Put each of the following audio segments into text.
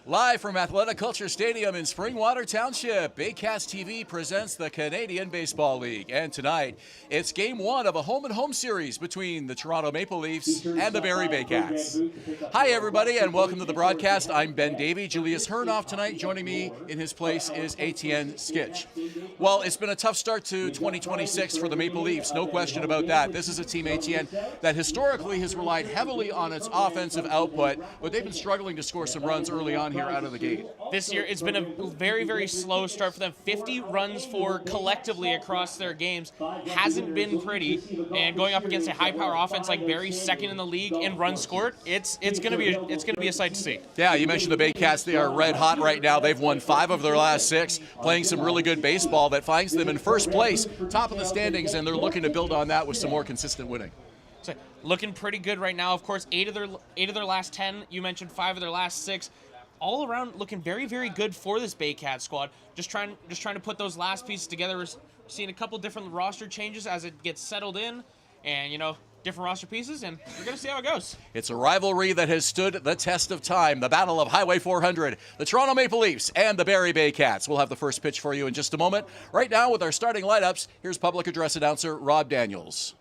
Live from Athletic Kulture Stadium in Springwater Township, Baycats TV presents the Canadian Baseball League. And tonight, it's Game 1 of a home-and-home series between the Toronto Maple Leafs and the Barrie Baycats. Hi, everybody, and welcome to the broadcast. I'm Davy. Julius Hern off tonight. Joining me in his place is Etienne Skitch. Well, it's been a tough start to 2026 for the Maple Leafs, no question about that. This is a team, Etienne, that historically has relied heavily on its offensive output, but they've been struggling to score some runs early on here out of the gate. This year, it's been a very, very slow start for them. 50 runs for collectively across their games hasn't been pretty. And going up against a high-power offense like Barrie's second in the league in runs scored, it's going to be a sight to see. Yeah, you mentioned the Baycats. They are red hot right now. They've won 5 of their last 6, playing some really good baseball that finds them in first place, top of the standings, and they're looking to build on that with some more consistent winning. So, looking pretty good right now. Of course, 8 of their last 10. You mentioned 5 of their last 6. All around looking very, very good for this Baycats squad. Just trying to put those last pieces together. We're seeing a couple different roster changes as it gets settled in, and different roster pieces, and we're going to see how it goes. It's a rivalry that has stood the test of time. The Battle of Highway 400, the Toronto Maple Leafs and the Barrie Baycats. We'll have the first pitch for you in just a moment. Right now, with our starting lineups, here's public address announcer Rob Daniels.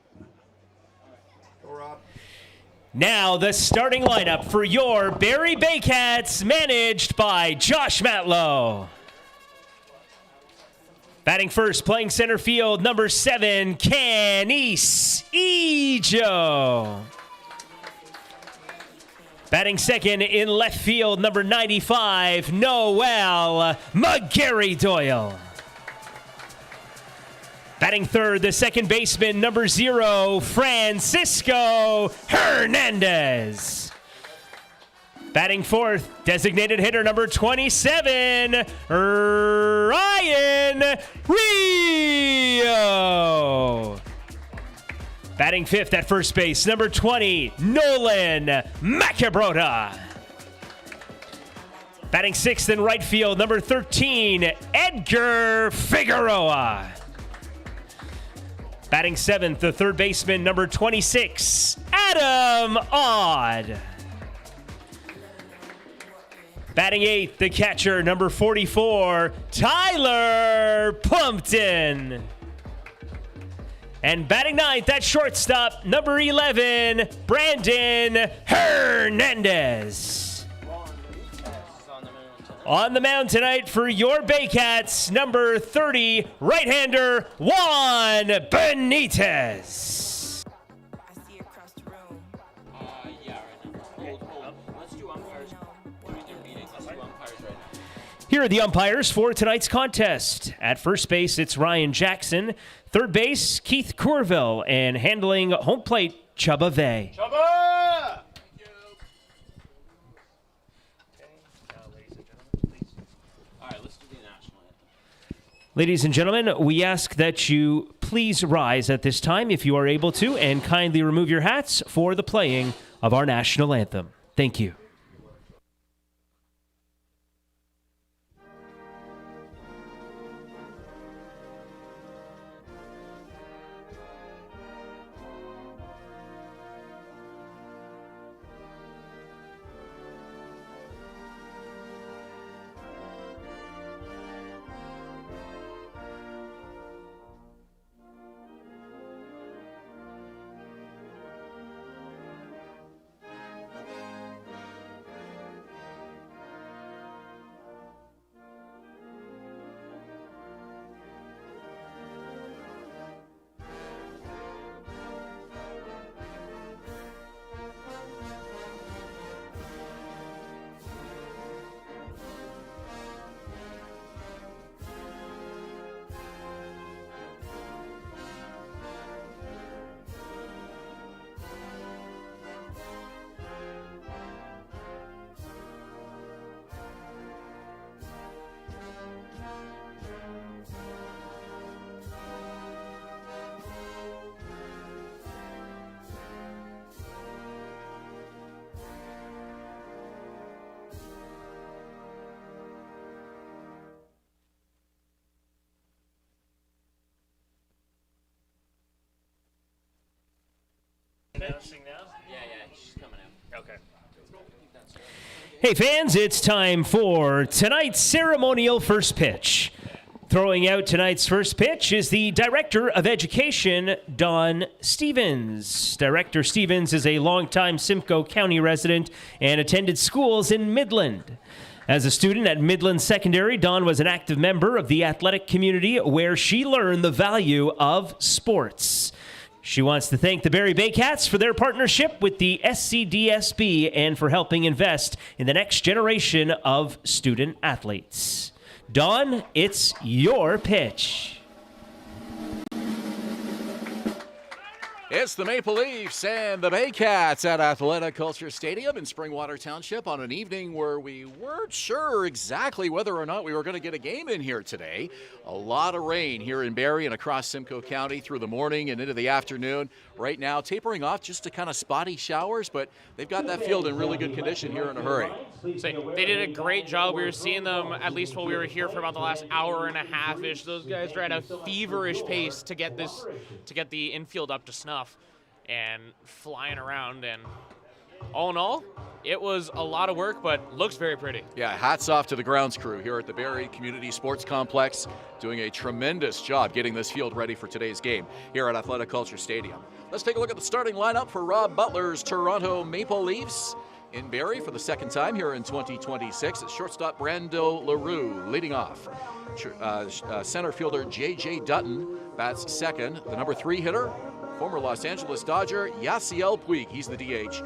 Now the starting lineup for your Barrie Baycats, managed by Josh Matlow. Batting first, playing center field, number 7, Canis Ejo. Batting second in left field, number 95, Noel McGarry Doyle. Batting third, the second baseman, number 0, Francisco Hernandez. Batting fourth, designated hitter, number 27, Ryan Rio. Batting fifth at first base, number 20, Nolan Macabrota. Batting sixth in right field, number 13, Edgar Figueroa. Batting seventh, the third baseman, number 26, Adam Odd. Batting eighth, the catcher, number 44, Tyler Plumpton. And batting ninth, at shortstop, number 11, Brandon Hernandez. On the mound tonight for your Baycats, number 30, right-hander Juan Benitez. I see across the room. Yeah, right now. Let's do umpires. Let's do umpires right now. Here are the umpires for tonight's contest. At first base, it's Ryan Jackson. Third base, Keith Courville. And handling home plate, Chubba Vey. Chubba! Ladies and gentlemen, we ask that you please rise at this time if you are able to, and kindly remove your hats for the playing of our national anthem. Thank you. Announcing now? Yeah, she's coming out. Okay. Hey fans, it's time for tonight's ceremonial first pitch. Throwing out tonight's first pitch is the Director of Education, Don Stevens. Director Stevens is a longtime Simcoe County resident and attended schools in Midland. As a student at Midland Secondary, Dawn was an active member of the athletic community where she learned the value of sports. She wants to thank the Barrie Baycats for their partnership with the SCDSB and for helping invest in the next generation of student athletes. Dawn, it's your pitch. It's the Maple Leafs and the Baycats at Athletic Culture Stadium in Springwater Township on an evening where we weren't sure exactly whether or not we were going to get a game in here today. A lot of rain here in Barrie and across Simcoe County through the morning and into the afternoon. Right now, tapering off just to kind of spotty showers, but they've got that field in really good condition here in a hurry. So they did a great job. We were seeing them, at least while we were here for about the last hour and a half-ish. Those guys ran a feverish pace to get the infield up to snuff and flying around. And all in all, it was a lot of work, but looks very pretty. Yeah, hats off to the grounds crew here at the Barrie Community Sports Complex, doing a tremendous job getting this field ready for today's game here at Athletic Culture Stadium. Let's take a look at the starting lineup for Rob Butler's Toronto Maple Leafs. In Barrie for the second time here in 2026, it's shortstop Brando LaRue leading off. Center fielder J.J. Dutton bats second. The number 3 hitter, former Los Angeles Dodger Yasiel Puig, he's the DH.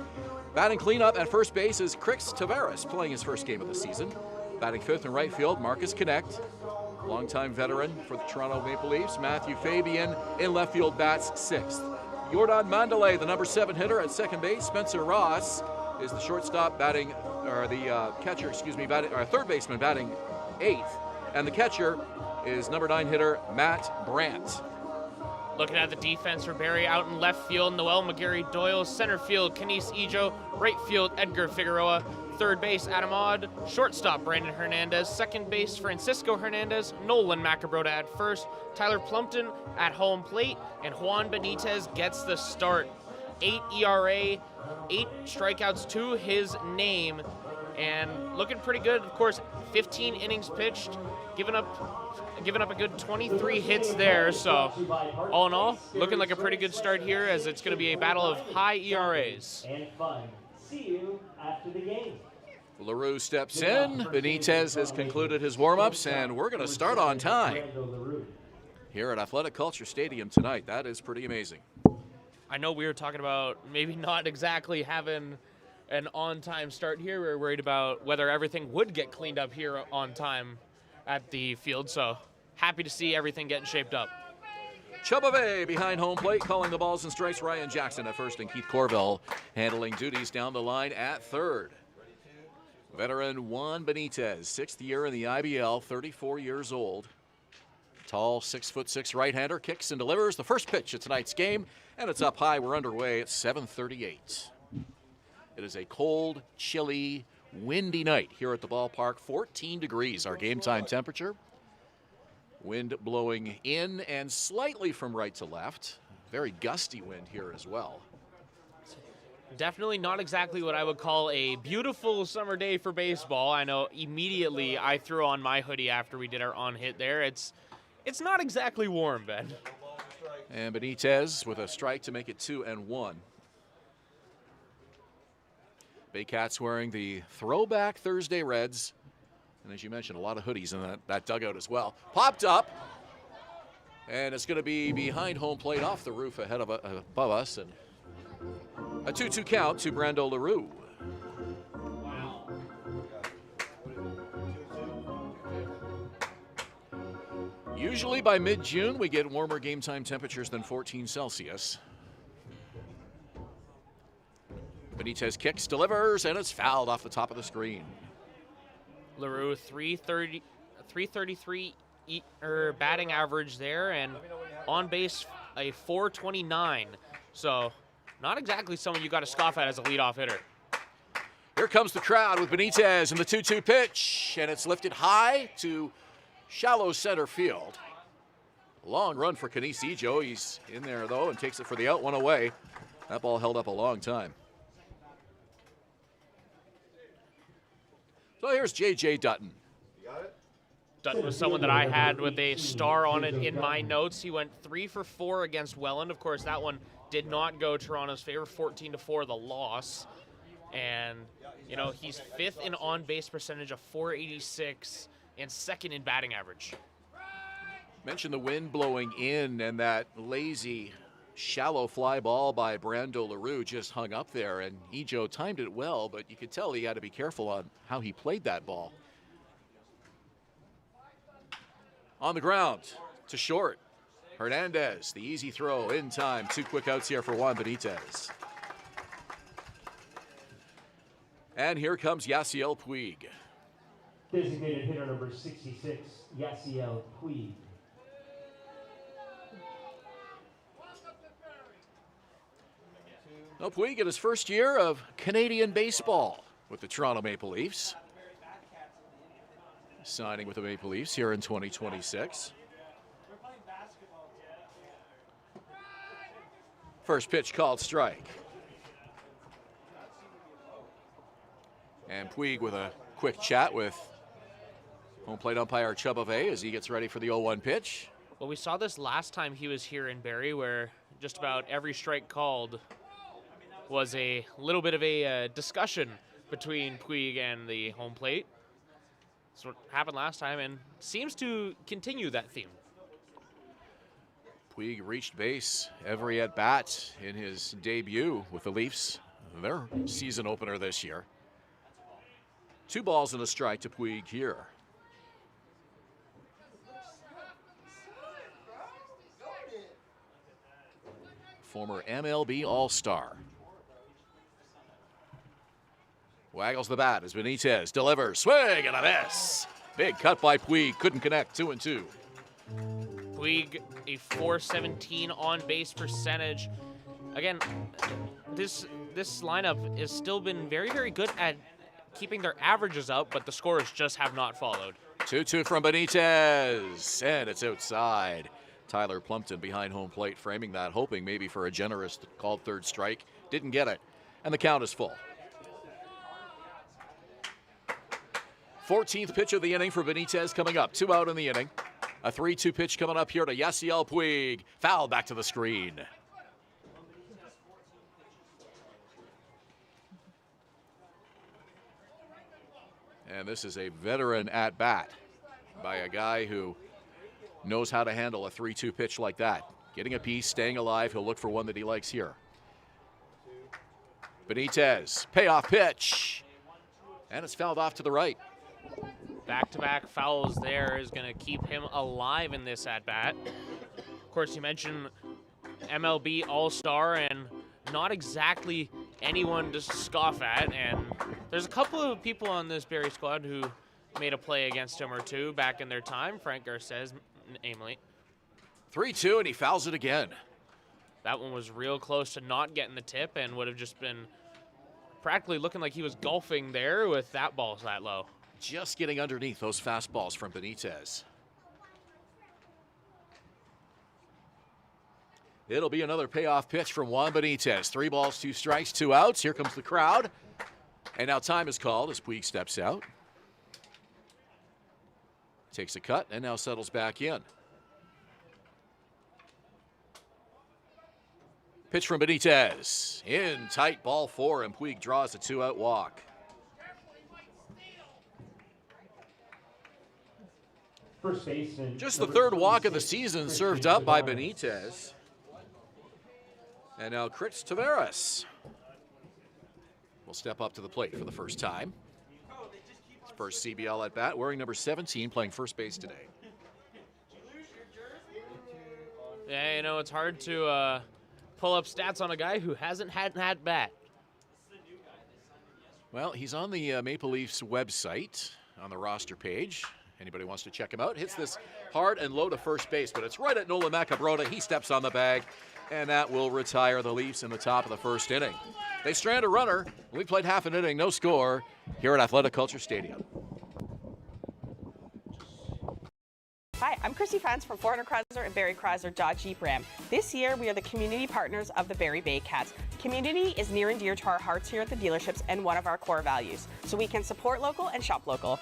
Batting cleanup at first base is Crix Tavares, playing his first game of the season. Batting fifth in right field, Marcus Connect, longtime veteran for the Toronto Maple Leafs. Matthew Fabian in left field bats sixth. Jordan Mandalay, the number 7 hitter at second base. Spencer Ross is the shortstop batting, or the catcher, batting, or third baseman batting 8th. And the catcher is number 9 hitter Matt Brandt. Looking at the defense for Barrie, out in left field, Noel McGarry Doyle, center field, Kenise Ejo, right field, Edgar Figueroa, third base, Adam Odd, shortstop, Brandon Hernandez, second base, Francisco Hernandez, Nolan Macabrota at first, Tyler Plumpton at home plate, and Juan Benitez gets the start. 8 ERA, 8 strikeouts to his name, and looking pretty good. Of course, 15 innings pitched, giving up a good 23 hits there. So, all in all, looking like a pretty good start here, as it's going to be a battle of high ERAs. And fun. See you after the game. LaRue steps in. Benitez has concluded his warm-ups, and we're going to start on time here at Athletic Culture Stadium tonight. That is pretty amazing. I know we were talking about maybe not exactly having an on-time start here. We were worried about whether everything would get cleaned up here on time at the field, so happy to see everything getting shaped up. Chubave behind home plate, calling the balls and strikes. Ryan Jackson at first, and Keith Corville handling duties down the line at third. Veteran Juan Benitez, 6th year in the IBL, 34 years old. Tall, 6'6" right-hander, kicks and delivers the first pitch of tonight's game, and it's up high. We're underway at 7:38. It is a cold, chilly, windy night here at the ballpark. 14 degrees, our game time temperature. Wind blowing in and slightly from right to left. Very gusty wind here as well. Definitely not exactly what I would call a beautiful summer day for baseball. I know immediately I threw on my hoodie after we did our on-hit there. It's not exactly warm, Ben. And Benitez with a strike to make it 2-1. Baycats wearing the throwback Thursday Reds. And as you mentioned, a lot of hoodies in that dugout as well. Popped up. And it's going to be behind home plate off the roof above us. And a 2-2 count to Brando LaRue. Usually by mid-June, we get warmer game time temperatures than 14 Celsius. Benitez kicks, delivers, and it's fouled off the top of the screen. LaRue, 333 batting average there, and on base a 429. So not exactly someone you got to scoff at as a leadoff hitter. Here comes the crowd with Benitez and the 2-2 pitch, and it's lifted high to shallow center field. Long run for Kenise Ejo. He's in there, though, and takes it for the out, one away. That ball held up a long time. So here's J.J. Dutton. Dutton was someone that I had with a star on it in my notes. He went 3 for 4 against Welland. Of course, that one did not go Toronto's favor, 14-4, the loss. And, you know, he's 5th in on-base percentage of .486 and 2nd in batting average. Mentioned the wind blowing in and that lazy, shallow fly ball by Brando LaRue just hung up there, and Ejo timed it well, but you could tell he had to be careful on how he played that ball. On the ground to short. Hernandez, the easy throw in time. 2 quick outs here for Juan Benitez. And here comes Yasiel Puig. Designated hitter number 66, Yasiel Puig. Now Puig in his first year of Canadian baseball with the Toronto Maple Leafs. Signing with the Maple Leafs here in 2026. First pitch called strike. And Puig with a quick chat with home plate umpire Chubba Vey as he gets ready for the 0-1 pitch. Well, we saw this last time he was here in Barrie, where just about every strike called was a little bit of a discussion between Puig and the home plate. That's what happened last time and seems to continue that theme. Puig reached base every at-bat in his debut with the Leafs, their season opener this year. 2 balls and a strike to Puig here. Former MLB All-Star. Waggles the bat as Benitez delivers. Swing and a miss. Big cut by Puig. Couldn't connect. 2-2. Puig, a .417 on-base percentage. Again, this lineup has still been very, very good at keeping their averages up, but the scores just have not followed. 2-2 from Benitez, and it's outside. Tyler Plumpton behind home plate, framing that, hoping maybe for a generous called third strike. Didn't get it, and the count is full. 14th pitch of the inning for Benitez coming up. 2 out in the inning. A 3-2 pitch coming up here to Yasiel Puig. Foul back to the screen. And this is a veteran at bat by a guy who knows how to handle a 3-2 pitch like that. Getting a piece, staying alive. He'll look for one that he likes here. Benitez, payoff pitch. And it's fouled off to the right. Back-to-back fouls there is going to keep him alive in this at-bat. Of course, you mentioned MLB All-Star and not exactly anyone to scoff at. And there's a couple of people on this Barrie squad who made a play against him or two back in their time. Frank Garces, namely. 3-2, and he fouls it again. That one was real close to not getting the tip and would have just been practically looking like he was golfing there with that ball that low. Just getting underneath those fastballs from Benitez. It'll be another payoff pitch from Juan Benitez. 3 balls, 2 strikes, 2 outs. Here comes the crowd. And now time is called as Puig steps out. Takes a cut and now settles back in. Pitch from Benitez. In tight, ball 4, and Puig draws a 2-out walk. First baseman. Just the 3rd walk of the season served up by Benitez. And now Chris Taveras will step up to the plate for the first time. His first CBL at bat, wearing number 17, playing first base today. Yeah, you know, it's hard to pull up stats on a guy who hasn't had an at bat. Well, he's on the Maple Leafs website on the roster page. Anybody wants to check him out, hits this hard and low to first base, but it's right at Nolan Macabrota. He steps on the bag, and that will retire the Leafs in the top of the first inning. They strand a runner. We played half an inning, no score, here at Athletic Culture Stadium. Hi, I'm Christy Fans from 400 Chrysler and Barrie Chrysler Dodge Jeep Ram. This year, we are the community partners of the Barrie Baycats. Community is near and dear to our hearts here at the dealerships and one of our core values, so we can support local and shop local.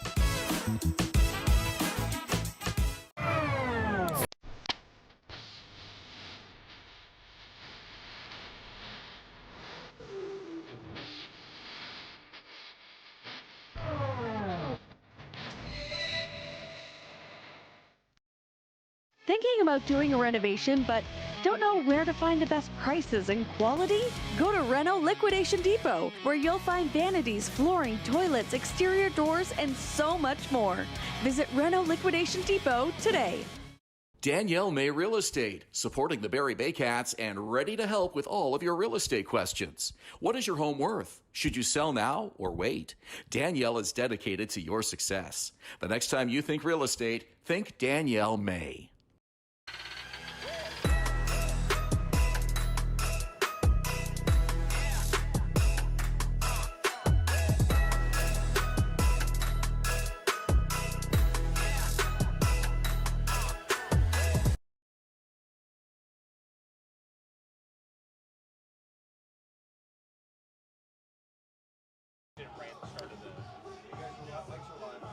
Thinking about doing a renovation but don't know where to find the best prices and quality? Go to Reno Liquidation Depot, where you'll find vanities, flooring, toilets, exterior doors, and so much more. Visit Reno Liquidation Depot today. Danielle May Real Estate, supporting the Barrie Baycats and ready to help with all of your real estate questions. What is your home worth? Should you sell now or wait? Danielle is dedicated to your success. The next time you think real estate, think Danielle May.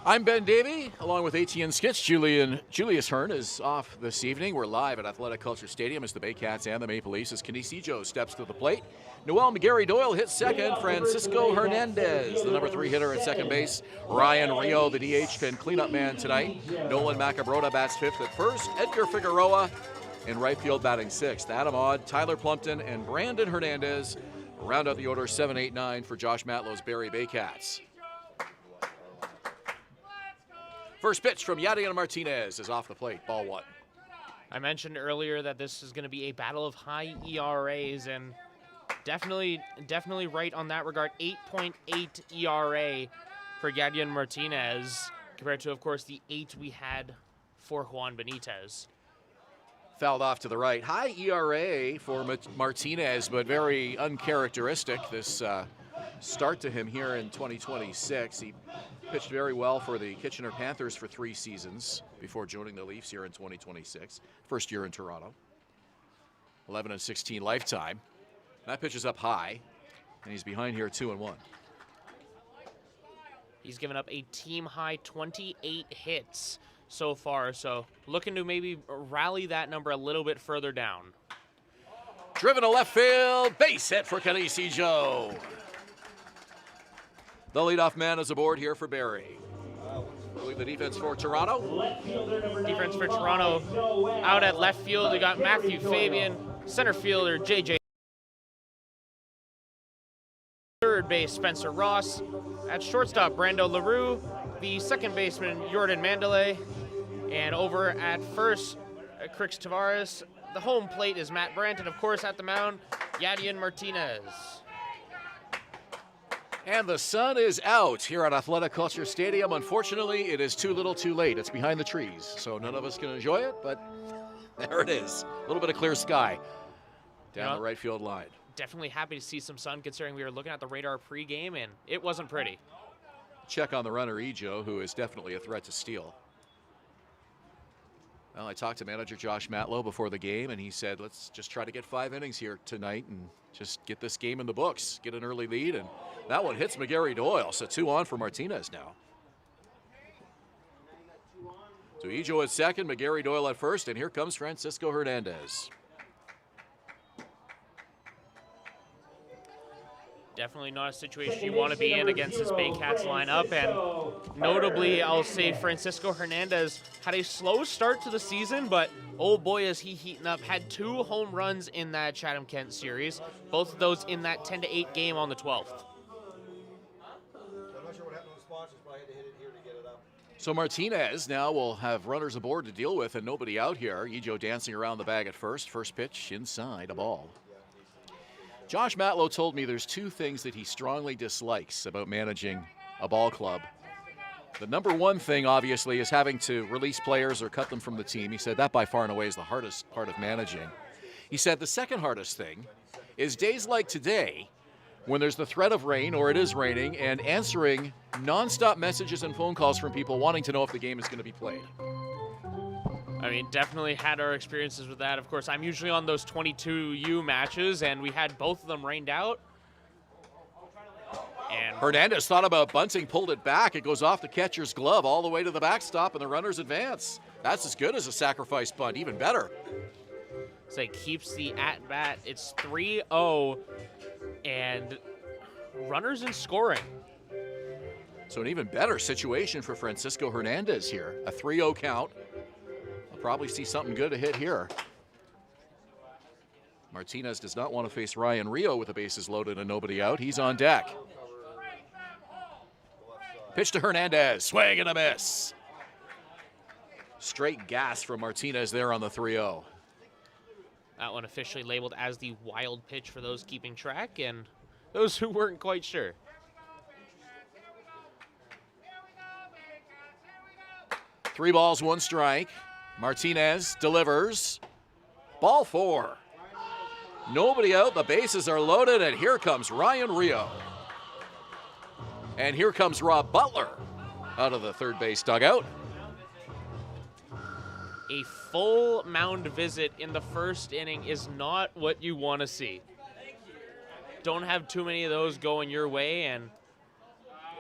I'm Ben Davy, along with ATN Skits. Julius Hern is off this evening. We're live at Athletic Culture Stadium as the Baycats and the Maple Leafs as Canisijo steps to the plate. Noel McGarry-Doyle hits second. Francisco Hernandez, the number 3 hitter at second base. Ryan Rio, the DH, can cleanup man tonight. Nolan Macabrota bats 5th at first. Edgar Figueroa in right field batting 6th. Adam Odd, Tyler Plumpton, and Brandon Hernandez round out the order 7, 8, 9 for Josh Matlow's Barrie Baycats. First pitch from Yadier Martinez is off the plate, ball 1. I mentioned earlier that this is going to be a battle of high ERAs, and definitely right on that regard. 8.8 ERA for Yadier Martinez, compared to, of course, the 8 we had for Juan Benitez. Fouled off to the right. High ERA for Martinez, but very uncharacteristic. This start to him here in 2026. He pitched very well for the Kitchener Panthers for 3 seasons before joining the Leafs here in 2026. First year in Toronto. 11-16 lifetime. That pitch is up high, and he's behind here 2-1. He's given up a team-high 28 hits so far, so looking to maybe rally that number a little bit further down. Driven to left field, base hit for Canisijo. The leadoff man is aboard here for Barrie. I believe the defense for Toronto. Defense for Toronto out at left field. We got Matthew Fabian, center fielder JJ. Third base Spencer Ross. At shortstop Brando LaRue. The second baseman Jordan Mandalay. And over at first Crix Tavares. The home plate is Matt Brandt, and of course at the mound Yadier Martinez. And the sun is out here at Athletic Culture Stadium. Unfortunately, it is too little too late. It's behind the trees, so none of us can enjoy it, but there it is. A little bit of clear sky down the right field line. Definitely happy to see some sun, considering we were looking at the radar pregame, and it wasn't pretty. Check on the runner, Ejo, who is definitely a threat to steal. Well, I talked to manager Josh Matlow before the game, and he said, let's just try to get 5 innings here tonight and just get this game in the books, get an early lead, and that one hits McGarry-Doyle, so 2 on for Martinez now. So Ejo at second, McGarry-Doyle at first, and here comes Francisco Hernandez. Definitely not a situation you want to be in against this Baycats lineup, and notably, I'll say Francisco Hernandez had a slow start to the season, but oh boy is he heating up. Had 2 home runs in that Chatham-Kent series, both of those in that 10-8 game on the 12th. So Martinez now will have runners aboard to deal with and nobody out here. Ejo dancing around the bag at first. First pitch inside, a ball. Josh Matlow told me there's 2 things that he strongly dislikes about managing a ball club. The number 1 thing, obviously, is having to release players or cut them from the team. He said that by far and away is the hardest part of managing. He said the second hardest thing is days like today, when there's the threat of rain or it is raining, and answering nonstop messages and phone calls from people wanting to know if the game is going to be played. I mean, definitely had our experiences with that. Of course, I'm usually on those 22U matches, and we had both of them rained out. And Hernandez thought about bunting, pulled it back. It goes off the catcher's glove all the way to the backstop, and the runners advance. That's as good as a sacrifice bunt, even better. so it keeps the at-bat. It's 3-0, and runners in scoring. So an even better situation for Francisco Hernandez here. A 3-0 count. I'll probably see something good to hit here. Martinez does not want to face Ryan Rio with the bases loaded and nobody out. He's on deck. Pitch to Hernandez. Swing and a miss. Straight gas from Martinez there on the 3-0. That one officially labeled as the wild pitch for those keeping track and those who weren't quite sure. Three balls, one strike. Martinez delivers. Ball four. Nobody out, the bases are loaded, and here comes Ryan Rio. And here comes Rob Butler out of the third base dugout. A full mound visit in the first inning is not what you want to see. Don't have too many of those going your way, and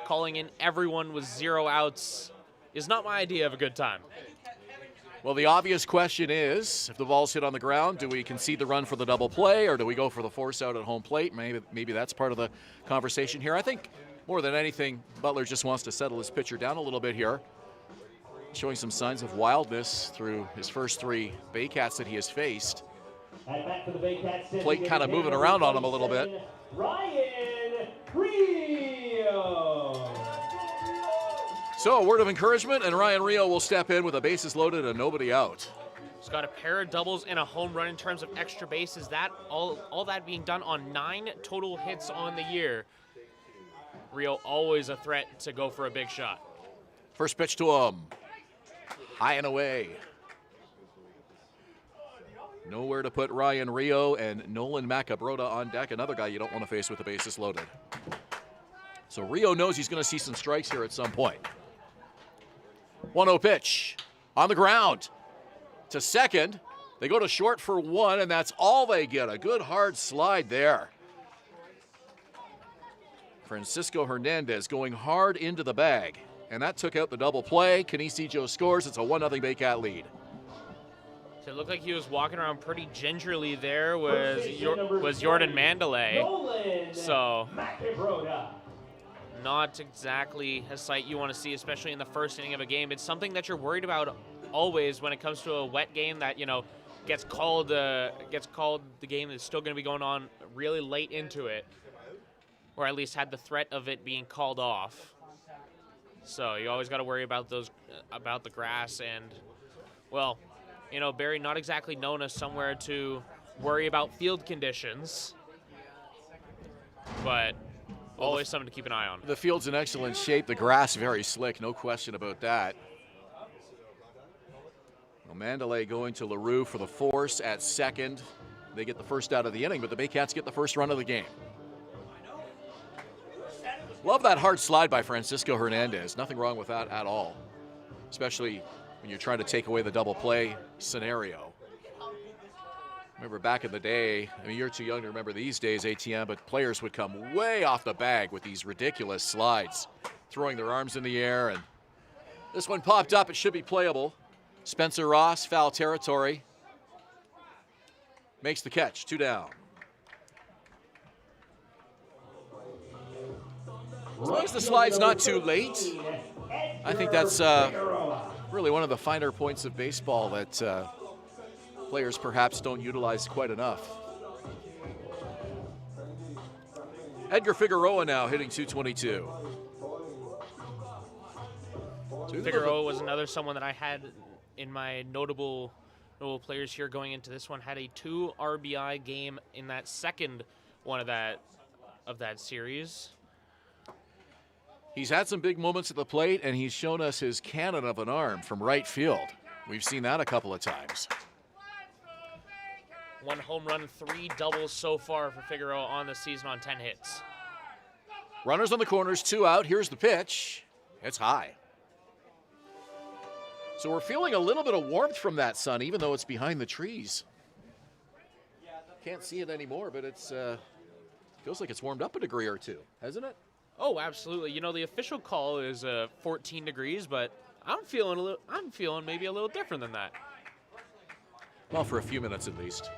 calling in everyone with 0 outs is not my idea of a good time. Well, the obvious question is, if the ball's hit on the ground, do we concede the run for the double play, or do we go for the force out at home plate? Maybe that's part of the conversation here. I think more than anything, Butler just wants to settle his pitcher down a little bit here, showing some signs of wildness through his first 3 Baycats that he has faced. Plate kind of moving around on him a little bit. Ryan Rio. So a word of encouragement, and Ryan Rio will step in with the bases loaded and nobody out. He's got a pair of doubles and a home run in terms of extra bases. That all that being done on 9 total hits on the year. Rio always a threat to go for a big shot. First pitch to him. High and away. Nowhere to put Ryan Rio, and Nolan Macabrota on deck, another guy you don't want to face with the bases loaded. So Rio knows he's going to see some strikes here at some point. 1-0 pitch on the ground to second. They go to short for 1, and that's all they get. A good hard slide there. Francisco Hernandez going hard into the bag, and that took out the double play. Canisijo scores. It's a 1-0 Baycat lead. So it looked like he was walking around pretty gingerly there was Jordan Mandalay. So not exactly a sight you want to see, especially in the first inning of a game. It's something that you're worried about always when it comes to a wet game that, gets called the game that's still going to be going on really late into it, or at least had the threat of it being called off. So you always got to worry about about the grass, and well, Barrie not exactly known as somewhere to worry about field conditions, but always something to keep an eye on. The field's in excellent shape. The grass very slick, no question about that. Well, Mandalay going to LaRue for the force at second. They get the first out of the inning, but the Baycats get the first run of the game. Love that hard slide by Francisco Hernandez. Nothing wrong with that at all, especially when you're trying to take away the double play scenario. Remember back in the day, you're too young to remember these days, ATM, but players would come way off the bag with these ridiculous slides, throwing their arms in the air, and this one popped up. It should be playable. Spencer Ross, foul territory. Makes the catch, 2 down. As long as the slide's not too late, I think that's really one of the finer points of baseball that players perhaps don't utilize quite enough. Edgar Figueroa now hitting .222. Figueroa was another someone that I had in my notable players here going into this one. Had a 2 RBI game in that second one of that series. He's had some big moments at the plate, and he's shown us his cannon of an arm from right field. We've seen that a couple of times. 1 home run, 3 doubles so far for Figueroa on the season on 10 hits. Runners on the corners, 2 out. Here's the pitch. It's high. So we're feeling a little bit of warmth from that sun, even though it's behind the trees. Can't see it anymore, but it's feels like it's warmed up a degree or two, hasn't it? Oh, absolutely. You know, the official call is 14 degrees, but I'm feeling maybe a little different than that. Well, for a few minutes at least.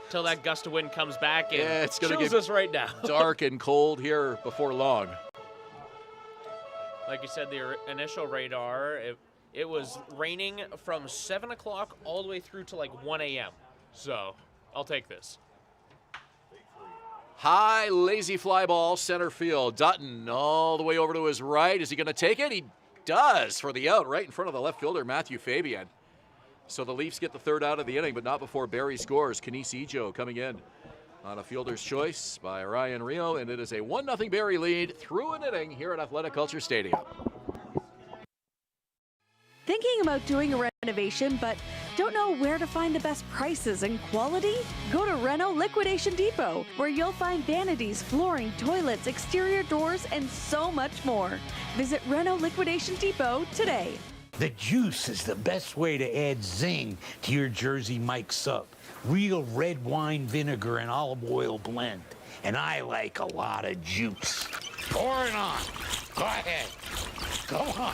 Till that gust of wind comes back and it's gonna chills get us right now. dark and cold here before long. Like you said, the initial radar, it was raining from 7 o'clock all the way through to like 1 a.m. So I'll take this. High, lazy fly ball, center field. Dutton all the way over to his right. Is he going to take it? He does for the out right in front of the left fielder, Matthew Fabian. So the Leafs get the third out of the inning, but not before Barrie scores. Kenise Ejo coming in on a fielder's choice by Ryan Rio, and it is a 1-0 Barrie lead through an inning here at Athletic Culture Stadium. Thinking about doing a renovation but don't know where to find the best prices and quality? Go to Reno Liquidation Depot, where you'll find vanities, flooring, toilets, exterior doors, and so much more. Visit Reno Liquidation Depot today. The juice is the best way to add zing to your Jersey Mike sub. Real red wine vinegar and olive oil blend. And I like a lot of juice. Pour it on. Go ahead. Go on.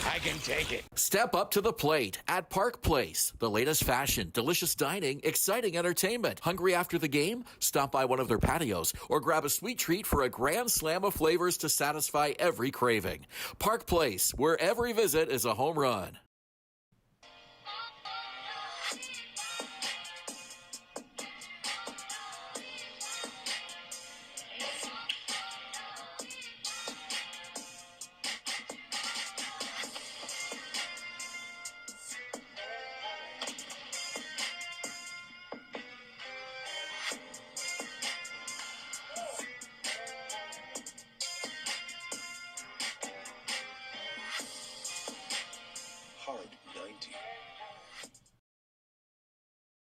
I can take it. Step up to the plate at Park Place. The latest fashion, delicious dining, exciting entertainment. Hungry after the game? Stop by one of their patios or grab a sweet treat for a grand slam of flavors to satisfy every craving. Park Place, where every visit is a home run.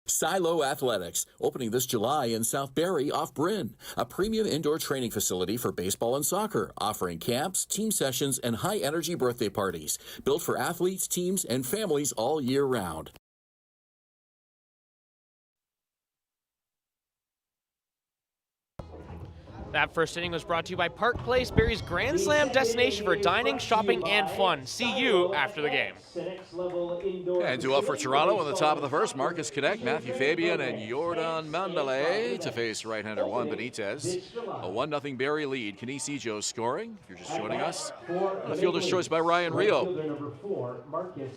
Silo Athletics, opening this July in South Barrie off Bryn, a premium indoor training facility for baseball and soccer, offering camps, team sessions, and high-energy birthday parties, built for athletes, teams, and families all year round. That first inning was brought to you by Park Place, Barrie's Grand Slam destination for dining, shopping, and fun. See you after the game. And two up for Toronto in the top of the first. Marcus Connect, Matthew Fabian, and Jordan Mandale to face right-hander Juan Benitez. A 1-0 Barrie lead. Kenise Ejo scoring, if you're just joining us. And a fielder's choice by Ryan Rio.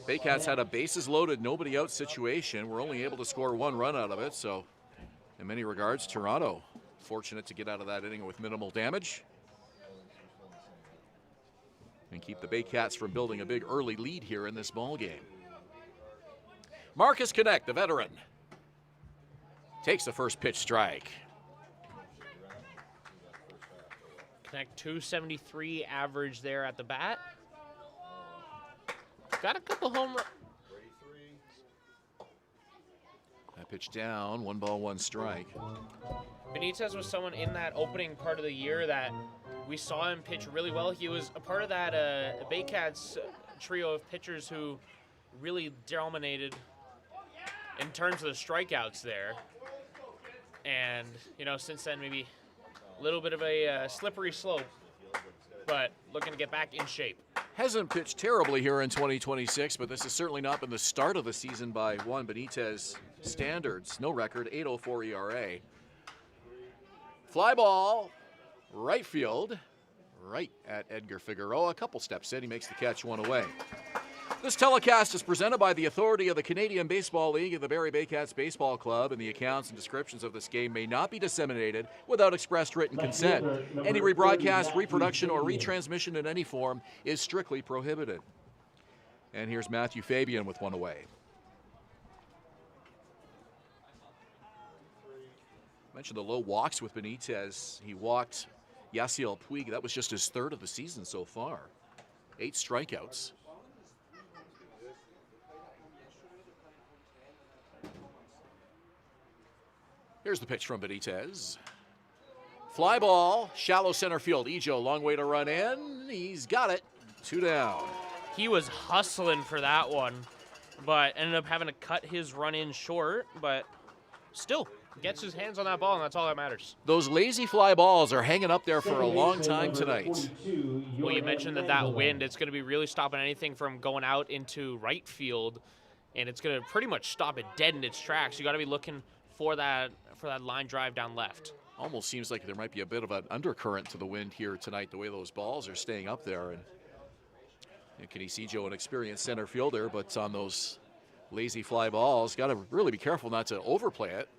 Baycats had a bases loaded, nobody out situation. We're only able to score one run out of it, so in many regards, Toronto fortunate to get out of that inning with minimal damage and keep the Baycats from building a big early lead here in this ball game. Marcus Connect, the veteran, takes the first pitch strike. Connect 273 average there at the bat. Got a couple home runs. That pitch down, 1 ball, 1 strike. Benitez was someone in that opening part of the year that we saw him pitch really well. He was a part of that Baycats trio of pitchers who really dominated in terms of the strikeouts there. And, you know, since then, maybe a little bit of a slippery slope, but looking to get back in shape. Hasn't pitched terribly here in 2026, but this has certainly not been the start of the season by Juan Benitez standards. No record, 8.04 ERA. Fly ball, right field, right at Edgar Figueroa. A couple steps in, he makes the catch, one away. This telecast is presented by the authority of the Canadian Baseball League and the Barrie Baycats Baseball Club, and the accounts and descriptions of this game may not be disseminated without expressed written consent. Any rebroadcast, reproduction, or retransmission in any form is strictly prohibited. And here's Matthew Fabian with one away. Mentioned the low walks with Benitez. He walked Yasiel Puig. That was just his third of the season so far. 8 strikeouts. Here's the pitch from Benitez. Fly ball, shallow center field. Ejo, long way to run in. He's got it. 2 down. He was hustling for that one, but ended up having to cut his run in short, but still gets his hands on that ball, and that's all that matters. Those lazy fly balls are hanging up there for a long time tonight. Well, you mentioned that wind, it's going to be really stopping anything from going out into right field, and it's going to pretty much stop it dead in its tracks. You got to be looking for that line drive down left. Almost seems like there might be a bit of an undercurrent to the wind here tonight, the way those balls are staying up there. And Kenny Sejo, an experienced center fielder, but on those lazy fly balls, got to really be careful not to overplay it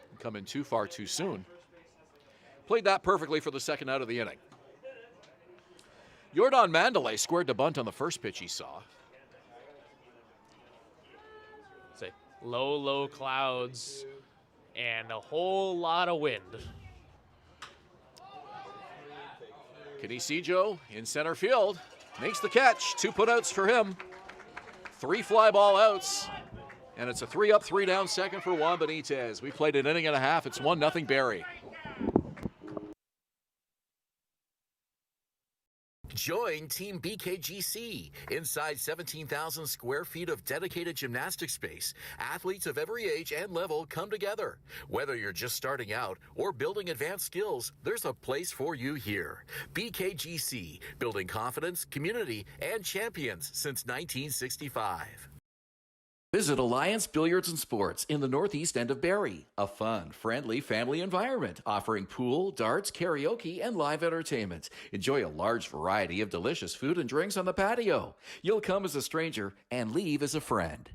and come in too far too soon. Played that perfectly for the second out of the inning. Jordan Mandalay squared the bunt on the first pitch he saw. Say low clouds and a whole lot of wind. Kenny Sejo in center field makes the catch. 2 putouts for him. 3 fly ball outs. And it's a 3 up, 3 down second for Juan Benitez. We played an inning and a half. It's 1-0 Barrie. Join Team BKGC. Inside 17,000 square feet of dedicated gymnastic space, athletes of every age and level come together. Whether you're just starting out or building advanced skills, there's a place for you here. BKGC, building confidence, community, and champions since 1965. Visit Alliance Billiards and Sports in the northeast end of Barrie. A fun, friendly family environment offering pool, darts, karaoke, and live entertainment. Enjoy a large variety of delicious food and drinks on the patio. You'll come as a stranger and leave as a friend.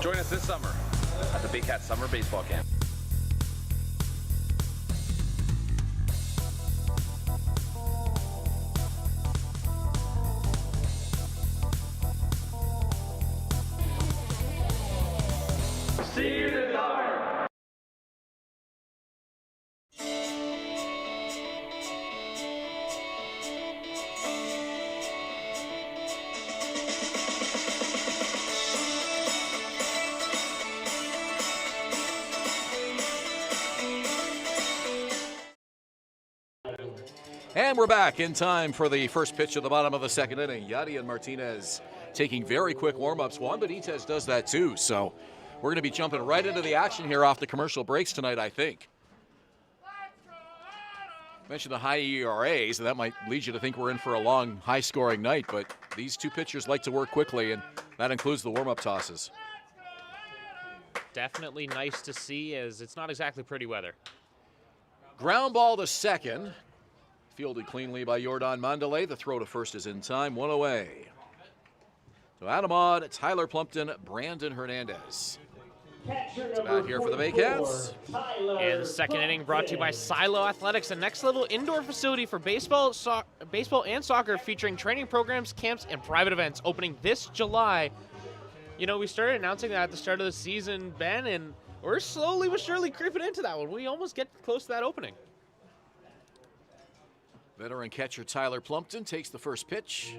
Join us this summer at the Baycats Summer Baseball Camp. See you this summer! And we're back in time for the first pitch of the bottom of the second inning. Yadi and Martinez taking very quick warm-ups. Juan Benitez does that too, so we're going to be jumping right into the action here off the commercial breaks tonight, I think. Mentioned the high ERAs, and that might lead you to think we're in for a long, high-scoring night, but these two pitchers like to work quickly, and that includes the warm-up tosses. Definitely nice to see, as it's not exactly pretty weather. Ground ball to second. Fielded cleanly by Jordan Mandalay. The throw to first is in time, 1 away. So Adamad, Tyler Plumpton, Brandon Hernandez. It's about here for the Baycats. And the second inning brought to you by Silo Athletics, a next-level indoor facility for baseball and soccer, featuring training programs, camps, and private events, opening this July. You know, we started announcing that at the start of the season, Ben, and we're slowly but surely creeping into that one. We almost get close to that opening. Veteran catcher Tyler Plumpton takes the first pitch,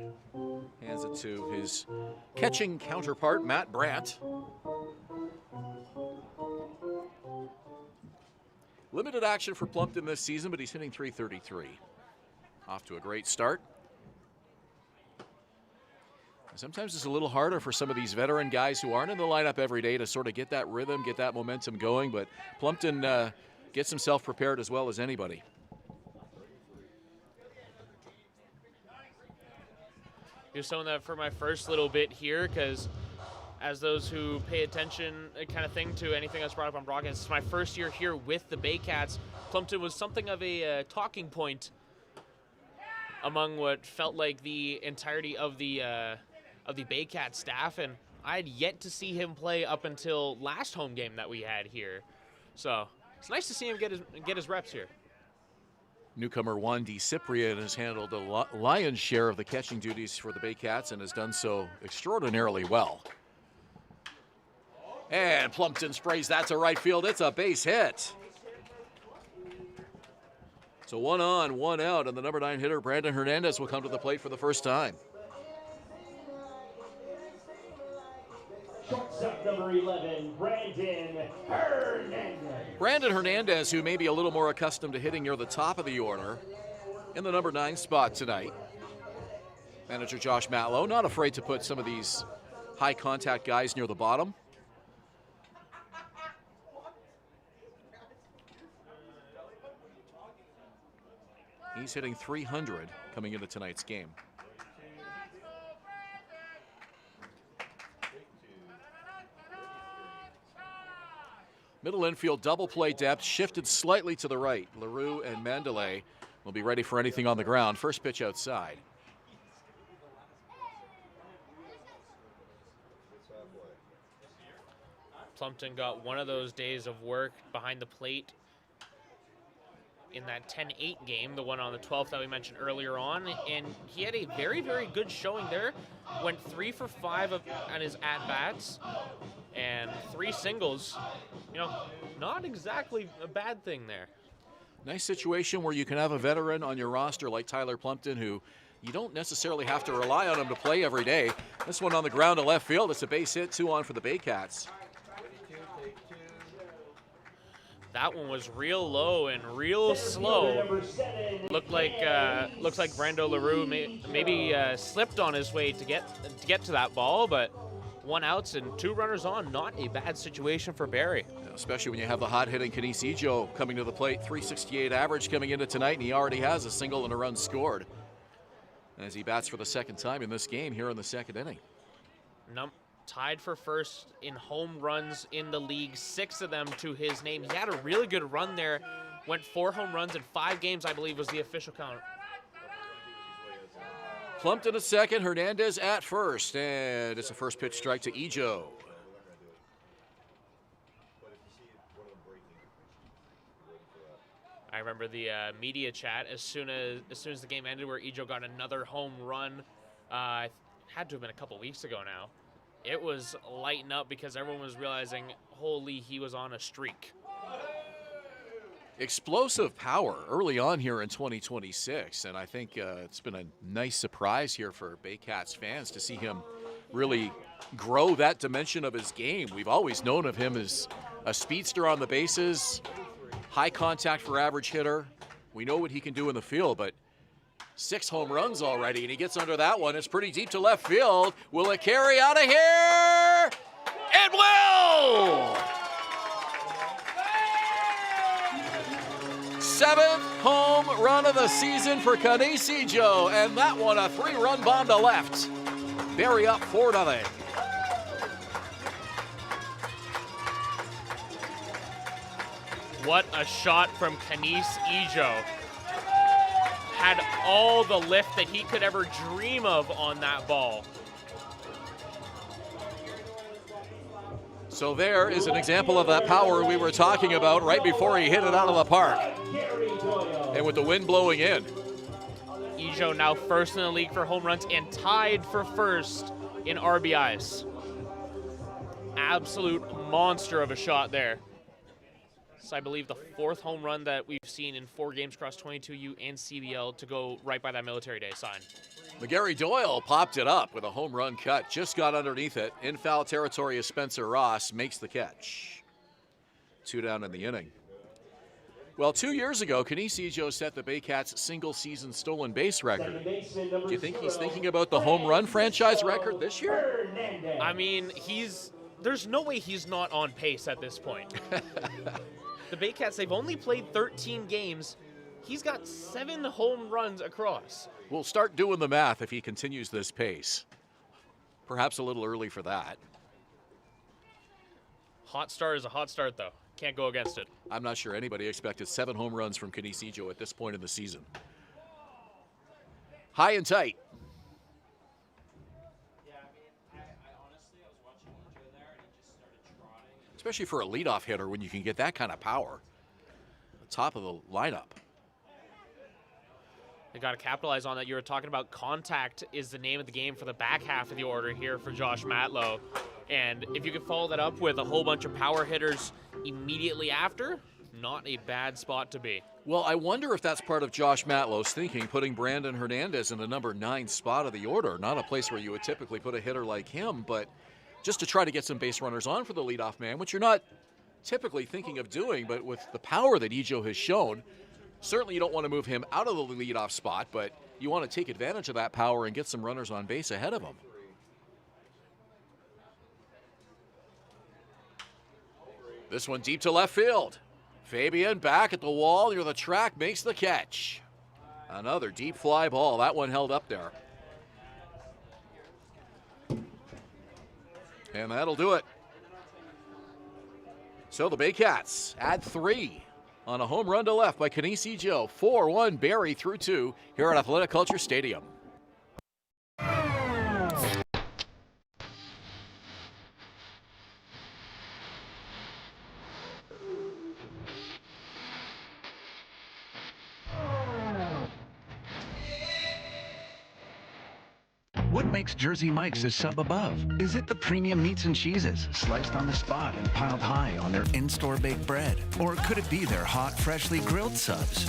hands it to his catching counterpart, Matt Brandt. Limited action for Plumpton this season, but he's hitting .333. Off to a great start. Sometimes it's a little harder for some of these veteran guys who aren't in the lineup every day to sort of get that rhythm, get that momentum going, but Plumpton gets himself prepared as well as anybody. Just showing that for my first little bit here, because as those who pay attention kind of thing to anything that's brought up on broadcast, it's my first year here with the Baycats. Plumpton was something of a talking point among what felt like the entirety of the Baycats staff, and I had yet to see him play up until last home game that we had here. So it's nice to see him get his reps here. Newcomer Juan D. Cyprian has handled the lion's share of the catching duties for the Baycats and has done so extraordinarily well. And Plumpton sprays that to right field. It's a base hit. So 1 on, 1 out, and the number 9 hitter, Brandon Hernandez, will come to the plate for the first time. Shortstop number 11, Brandon Hernandez. Brandon Hernandez, who may be a little more accustomed to hitting near the top of the order, in the number 9 spot tonight. Manager Josh Matlow not afraid to put some of these high contact guys near the bottom. He's hitting .300 coming into tonight's game. Middle infield double play depth shifted slightly to the right. LaRue and Mandalay will be ready for anything on the ground. First pitch outside. Plumpton got one of those days of work behind the plate in that 10-8 game, the one on the 12th that we mentioned earlier on, and he had a very, very good showing there. Went 3 for 5 on his at-bats and 3 singles. You know, not exactly a bad thing there. Nice situation where you can have a veteran on your roster like Tyler Plumpton, who you don't necessarily have to rely on him to play every day. This one on the ground to left field. It's a base hit, 2 on for the Baycats. That one was real low and real slow. Looks like Brando LaRue maybe slipped on his way to get to that ball, but 1 out and 2 runners on. Not a bad situation for Barrie. Especially when you have the hot-hitting Kenise Ijo coming to the plate. .368 average coming into tonight, and he already has a single and a run scored as he bats for the second time in this game here in the second inning. Tied for first in home runs in the league, 6 of them to his name. He had a really good run there. Went 4 home runs in 5 games, I believe, was the official count. Plumpton at second, Hernandez at first, and it's a first pitch strike to Ijo. I remember the media chat as soon as the game ended, where Ijo got another home run. Had to have been a couple weeks ago now. It was lighting up because everyone was realizing, holy, he was on a streak. Explosive power early on here in 2026, and I think it's been a nice surprise here for Baycats fans to see him really grow that dimension of his game. We've always known of him as a speedster on the bases, high contact for average hitter. We know what he can do in the field, but 6 home runs already, and he gets under that one. It's pretty deep to left field. Will it carry out of here? It will! 7th home run of the season for Kenise Ijo, and that one a 3-run bomb to left. Barrie up 4-0. What a shot from Kenise Ijo. Had all the lift that he could ever dream of on that ball. So there is an example of that power we were talking about right before he hit it out of the park. And with the wind blowing in. Ijo now first in the league for home runs and tied for first in RBIs. Absolute monster of a shot there. It's, I believe, the 4th home run that we've seen in 4 games across 22U and CBL to go right by that Military Day sign. McGarry Doyle popped it up with a home run cut. Just got underneath it. In foul territory as Spencer Ross makes the catch. 2 down in the inning. Well, 2 years ago, Kenise Ijo set the Baycats' single-season stolen base record. Do you think he's thinking about the home run franchise record this year? I mean, there's no way he's not on pace at this point. The Baycats, they've only played 13 games. He's got 7 home runs across. We'll start doing the math if he continues this pace. Perhaps a little early for that. Hot start is a hot start, though. Can't go against it. I'm not sure anybody expected 7 home runs from Kenise Ijo at this point in the season. High and tight. Especially for a leadoff hitter when you can get that kind of power. The top of the lineup. They got to capitalize on that. You were talking about contact is the name of the game for the back half of the order here for Josh Matlow. And if you could follow that up with a whole bunch of power hitters immediately after, not a bad spot to be. Well, I wonder if that's part of Josh Matlow's thinking, putting Brandon Hernandez in the number 9 spot of the order. Not a place where you would typically put a hitter like him, but just to try to get some base runners on for the leadoff man, which you're not typically thinking of doing, but with the power that Ejo has shown, certainly you don't want to move him out of the leadoff spot, but you want to take advantage of that power and get some runners on base ahead of him. This one deep to left field. Fabian back at the wall near the track, makes the catch. Another deep fly ball. That one held up there. And that'll do it. So the Baycats add 3 on a home run to left by Kanisi Joe. 4-1 Barrie through 2 here at Athletic Culture Stadium. What makes Jersey Mike's a sub above? Is it the premium meats and cheeses, sliced on the spot and piled high on their in-store baked bread? Or could it be their hot, freshly grilled subs?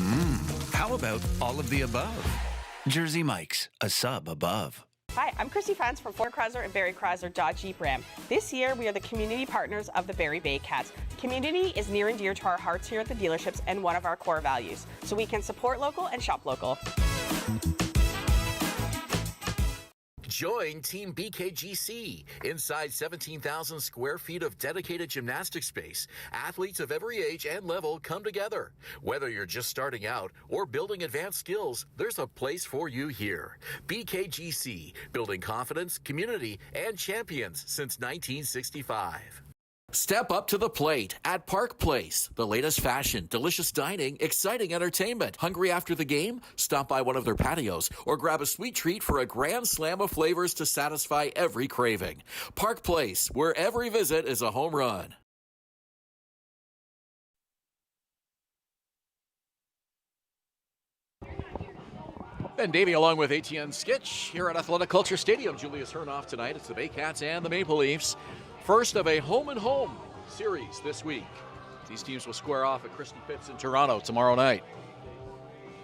How about all of the above? Jersey Mike's, a sub above. Hi, I'm Christy Fans from Ford Chrysler and Barrie Chrysler Dodge Jeep Ram. This year, we are the community partners of the Barrie Baycats. Community is near and dear to our hearts here at the dealerships and one of our core values, so we can support local and shop local. Join Team BKGC. Inside 17,000 square feet of dedicated gymnastic space, athletes of every age and level come together. Whether you're just starting out or building advanced skills, there's a place for you here. BKGC, building confidence, community, and champions since 1965. Step up to the plate at Park Place. The latest fashion, delicious dining, exciting entertainment. Hungry after the game? Stop by one of their patios or grab a sweet treat for a grand slam of flavors to satisfy every craving. Park Place, where every visit is a home run. Ben Davy along with ATN Skitch here at Athletic Culture Stadium. Julius Hern off tonight. It's the Baycats and the Maple Leafs. First of a home-and-home series this week. These teams will square off at Kristen Pitts in Toronto tomorrow night.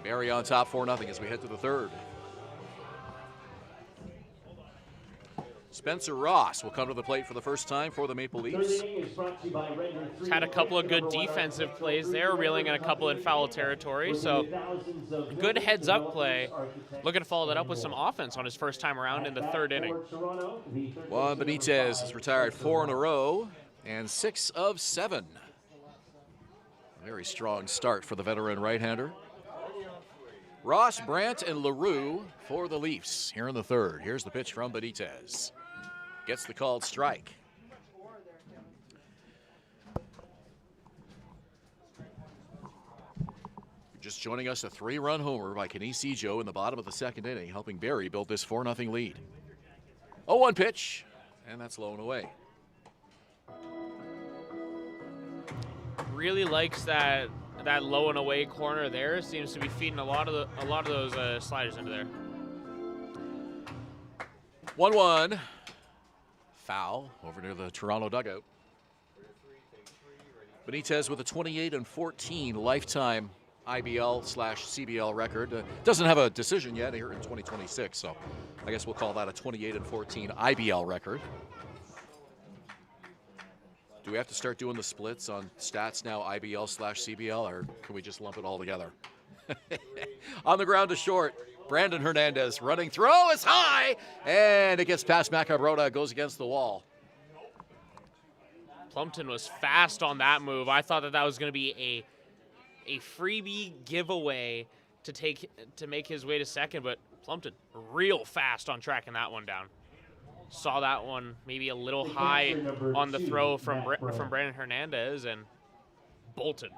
Barrie on top 4-0 as we head to the third. Spencer Ross will come to the plate for the first time for the Maple Leafs. He's had a couple of good defensive plays there, reeling in a couple in foul territory. So good heads-up play. Looking to follow that up with some offense on his first time around in the third inning. Juan Benitez has retired 4 in a row and 6 of 7. Very strong start for the veteran right-hander. Ross, Brandt, and LaRue for the Leafs here in the third. Here's the pitch from Benitez. Gets the called strike. Just joining us, a 3-run homer by Kanisi Joe in the bottom of the second inning, helping Barrie build this 4-0 lead. 0-1 pitch, and that's low and away. Really likes that low and away corner there. Seems to be feeding a lot of those sliders into there. 1-1. Foul over near the Toronto dugout. Benitez with a 28-14 lifetime IBL/CBL record. Doesn't have a decision yet here in 2026, so I guess we'll call that a 28-14 IBL record. Do we have to start doing the splits on stats now, IBL/CBL, or can we just lump it all together? On the ground to short, Brandon Hernandez running, throw is high, and it gets past Macabrota, goes against the wall. Plumpton was fast on that move. I thought that was going to be a freebie giveaway to make his way to second, but Plumpton real fast on tracking that one down. Saw that one maybe a little high on the throw from Brandon Hernandez and bolted.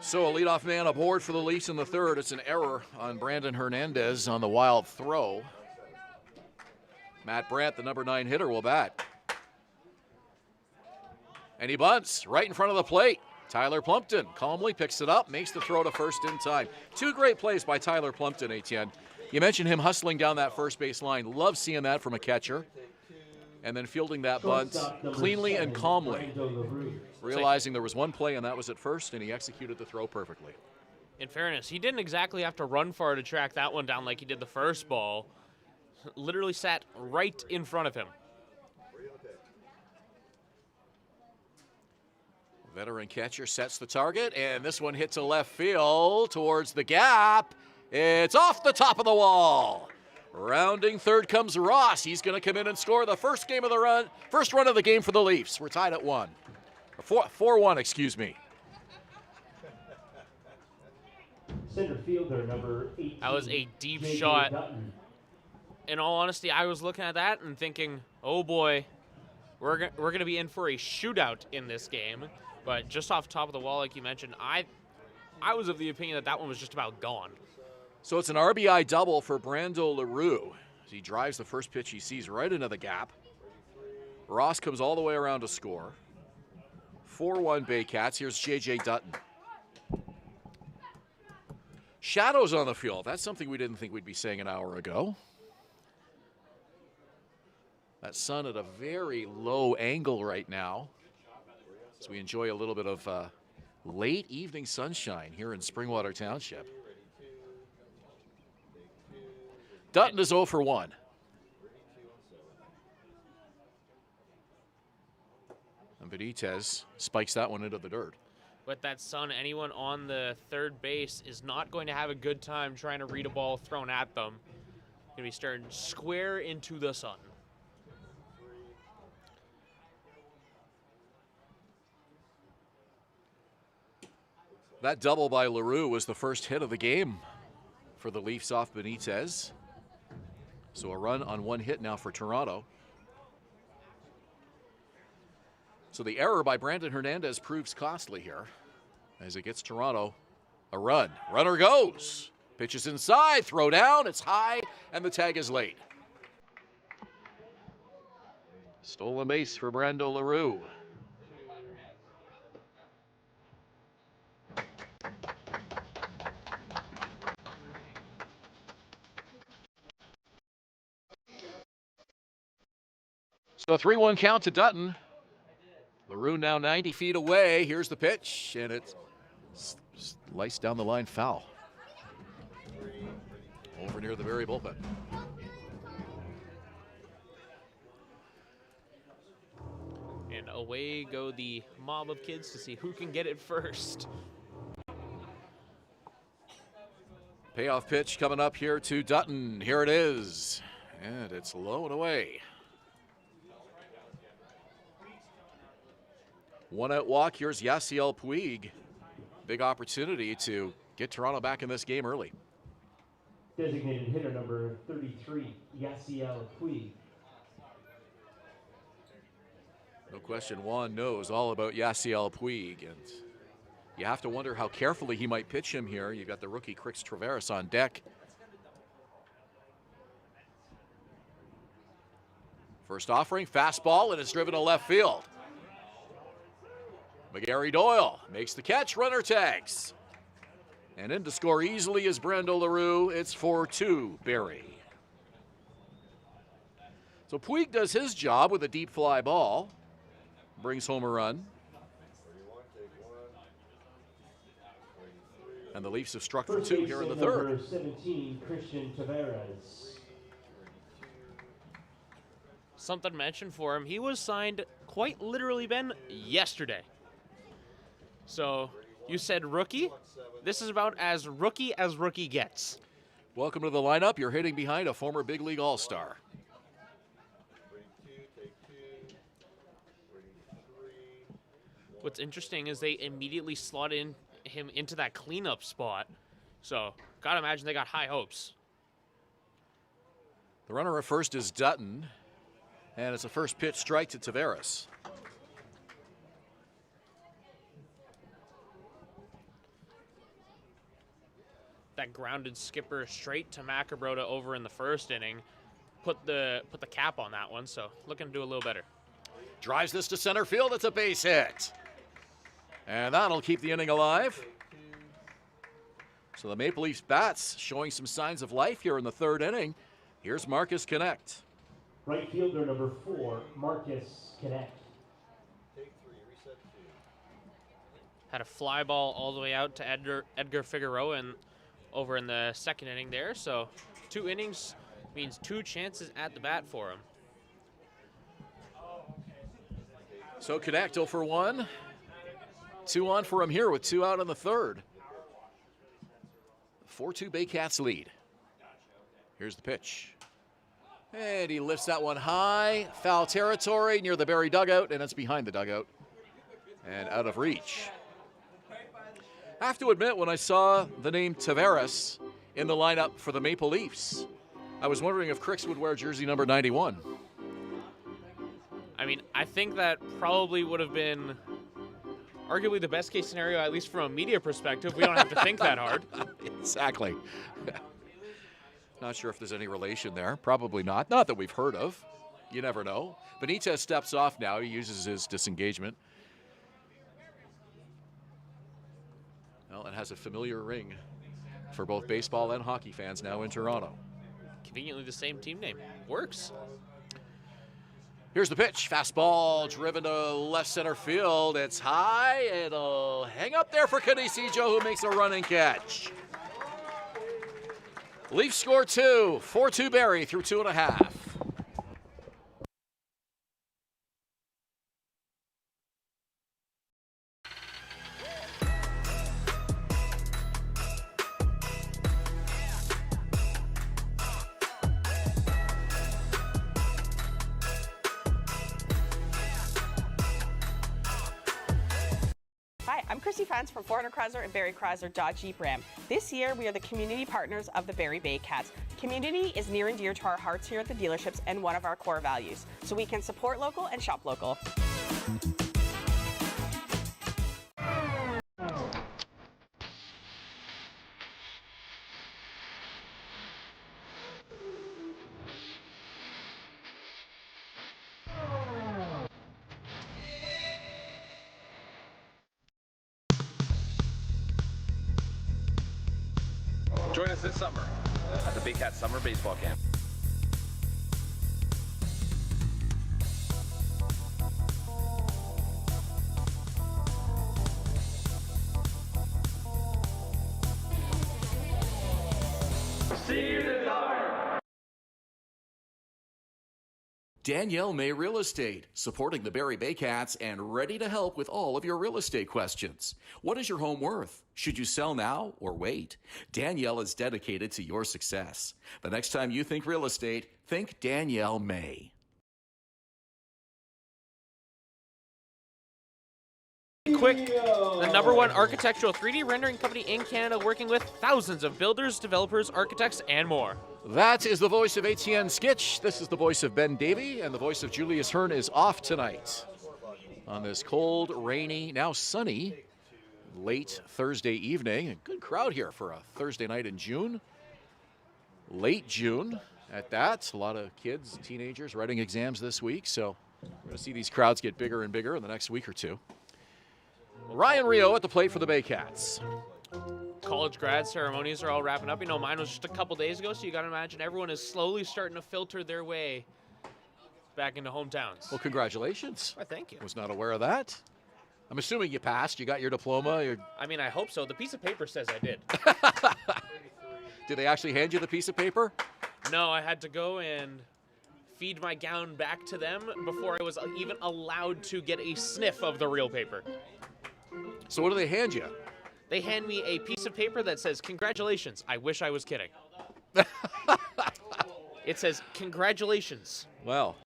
So a leadoff man aboard for the Leafs in the third. It's an error on Brandon Hernandez on the wild throw. Matt Brandt, the number 9 hitter, will bat. And he bunts right in front of the plate. Tyler Plumpton calmly picks it up, makes the throw to first in time. 2 great plays by Tyler Plumpton, Etienne. You mentioned him hustling down that first base line. Love seeing that from a catcher. and then fielding that bunt cleanly and calmly, realizing there was one play and that was at first, and he executed the throw perfectly. In fairness, he didn't exactly have to run far to track that one down like he did the first ball. Literally sat right in front of him. Veteran catcher sets the target, and this one hits a left field towards the gap. It's off the top of the wall. Rounding third comes Ross. He's going to come in and score the first run of the game for the Leafs. We're tied at 4-1, excuse me. Center fielder number 18. That was a deep J.J. shot. Dutton. In all honesty, I was looking at that and thinking, oh boy, we're going to be in for a shootout in this game. But just off the top of the wall, like you mentioned, I was of the opinion that one was just about gone. So it's an RBI double for Brando LaRue. He drives the first pitch he sees right into the gap. Ross comes all the way around to score. 4-1 Baycats. Here's J.J. Dutton. Shadows on the field. That's something we didn't think we'd be saying an hour ago. That sun at a very low angle right now, as we enjoy a little bit of late evening sunshine here in Springwater Township. Dutton is 0 for 1. And Benitez spikes that one into the dirt. With that sun, anyone on the third base is not going to have a good time trying to read a ball thrown at them. Going to be staring square into the sun. That double by LaRue was the first hit of the game for the Leafs off Benitez. So a run on one hit now for Toronto. So the error by Brandon Hernandez proves costly here as it gets Toronto a run. Runner goes. Pitches inside, throw down, it's high, and the tag is late. Stolen base for Brando LaRue. So a 3-1 count to Dutton. LaRue now 90 feet away. Here's the pitch, and it's sliced down the line foul. Over near the Barrie bullpen. And away go the mob of kids to see who can get it first. Payoff pitch coming up here to Dutton. Here it is, and it's low and away. 1-out walk. Here's Yasiel Puig. Big opportunity to get Toronto back in this game early. Designated hitter number 33, Yasiel Puig. No question, Juan knows all about Yasiel Puig, and you have to wonder how carefully he might pitch him here. You've got the rookie Crix Traveris on deck. First offering, fastball, and it's driven to left field. McGarry Doyle makes the catch, runner tags. And in to score easily is Brando LaRue. It's 4-2 Barrie. So Puig does his job with a deep fly ball. Brings home a run. And the Leafs have struck for two here in the third. Number 17, Christian Tavares. Something mentioned for him. He was signed quite literally, Ben, yesterday. So you said rookie. This is about as rookie gets. Welcome to the lineup. You're hitting behind a former big league all-star. What's interesting is they immediately slotted him into that cleanup spot. So gotta imagine they got high hopes. The runner at first is Dutton, and it's a first pitch strike to Tavares. That grounded skipper straight to Macabrota over in the first inning. Put the cap on that one, so looking to do a little better. Drives this to center field. It's a base hit. And that'll keep the inning alive. So the Maple Leafs bats showing some signs of life here in the third inning. Here's Marcus Connect. Right fielder number 4, Marcus Connect. Had a fly ball all the way out to Edgar Figueroa and over in the second inning there. So 2 innings means 2 chances at the bat for him. So Connect 0 for 1. 2 on for him here with 2 out in the third. 4-2 Baycats lead. Here's the pitch. And he lifts that one high. Foul territory near the Barrie dugout, and it's behind the dugout and out of reach. I have to admit, when I saw the name Tavares in the lineup for the Maple Leafs, I was wondering if Cricks would wear jersey number 91. I mean, I think that probably would have been arguably the best case scenario, at least from a media perspective. We don't have to think that hard. Exactly. Not sure if there's any relation there. Probably not. Not that we've heard of. You never know. Benitez steps off now. He uses his disengagement. Well, it has a familiar ring for both baseball and hockey fans now in Toronto. Conveniently the same team name. Works. Here's the pitch. Fastball driven to left center field. It's high. It'll hang up there for Canisijo, who makes a running catch. Leafs score 2. 4-2 Barrie through 2.5. Hi, I'm Chrissy Fans from 400 Chrysler and Barrie Chrysler Dodge Jeep Ram. This year, we are the community partners of the Barrie Baycats. Community is near and dear to our hearts here at the dealerships and one of our core values, so we can support local and shop local. Join us this summer at the Baycats Summer Baseball Camp. Danielle May Real Estate, supporting the Barrie Baycats and ready to help with all of your real estate questions. What is your home worth? Should you sell now or wait? Danielle is dedicated to your success. The next time you think real estate, think Danielle May. Quick, the #1 architectural 3D rendering company in Canada, working with thousands of builders, developers, architects, and more. That is the voice of Etienne Skitch. This is the voice of Ben Davy, and the voice of Julius Hern is off tonight on this cold, rainy, now sunny, late Thursday evening. A good crowd here for a Thursday night in June. Late June at that. A lot of kids, teenagers writing exams this week, so we're going to see these crowds get bigger and bigger in the next week or two. Ryan Rio at the plate for the Baycats. College grad ceremonies are all wrapping up. You know, mine was just a couple days ago, so you got to imagine everyone is slowly starting to filter their way back into hometowns. Well, congratulations. Why, thank you. Was not aware of that. I'm assuming you passed. You got your diploma. I mean, I hope so. The piece of paper says I did. Did they actually hand you the piece of paper? No, I had to go and feed my gown back to them before I was even allowed to get a sniff of the real paper. So what do they hand you? They hand me a piece of paper that says, "Congratulations." I wish I was kidding. It says, "Congratulations." Well,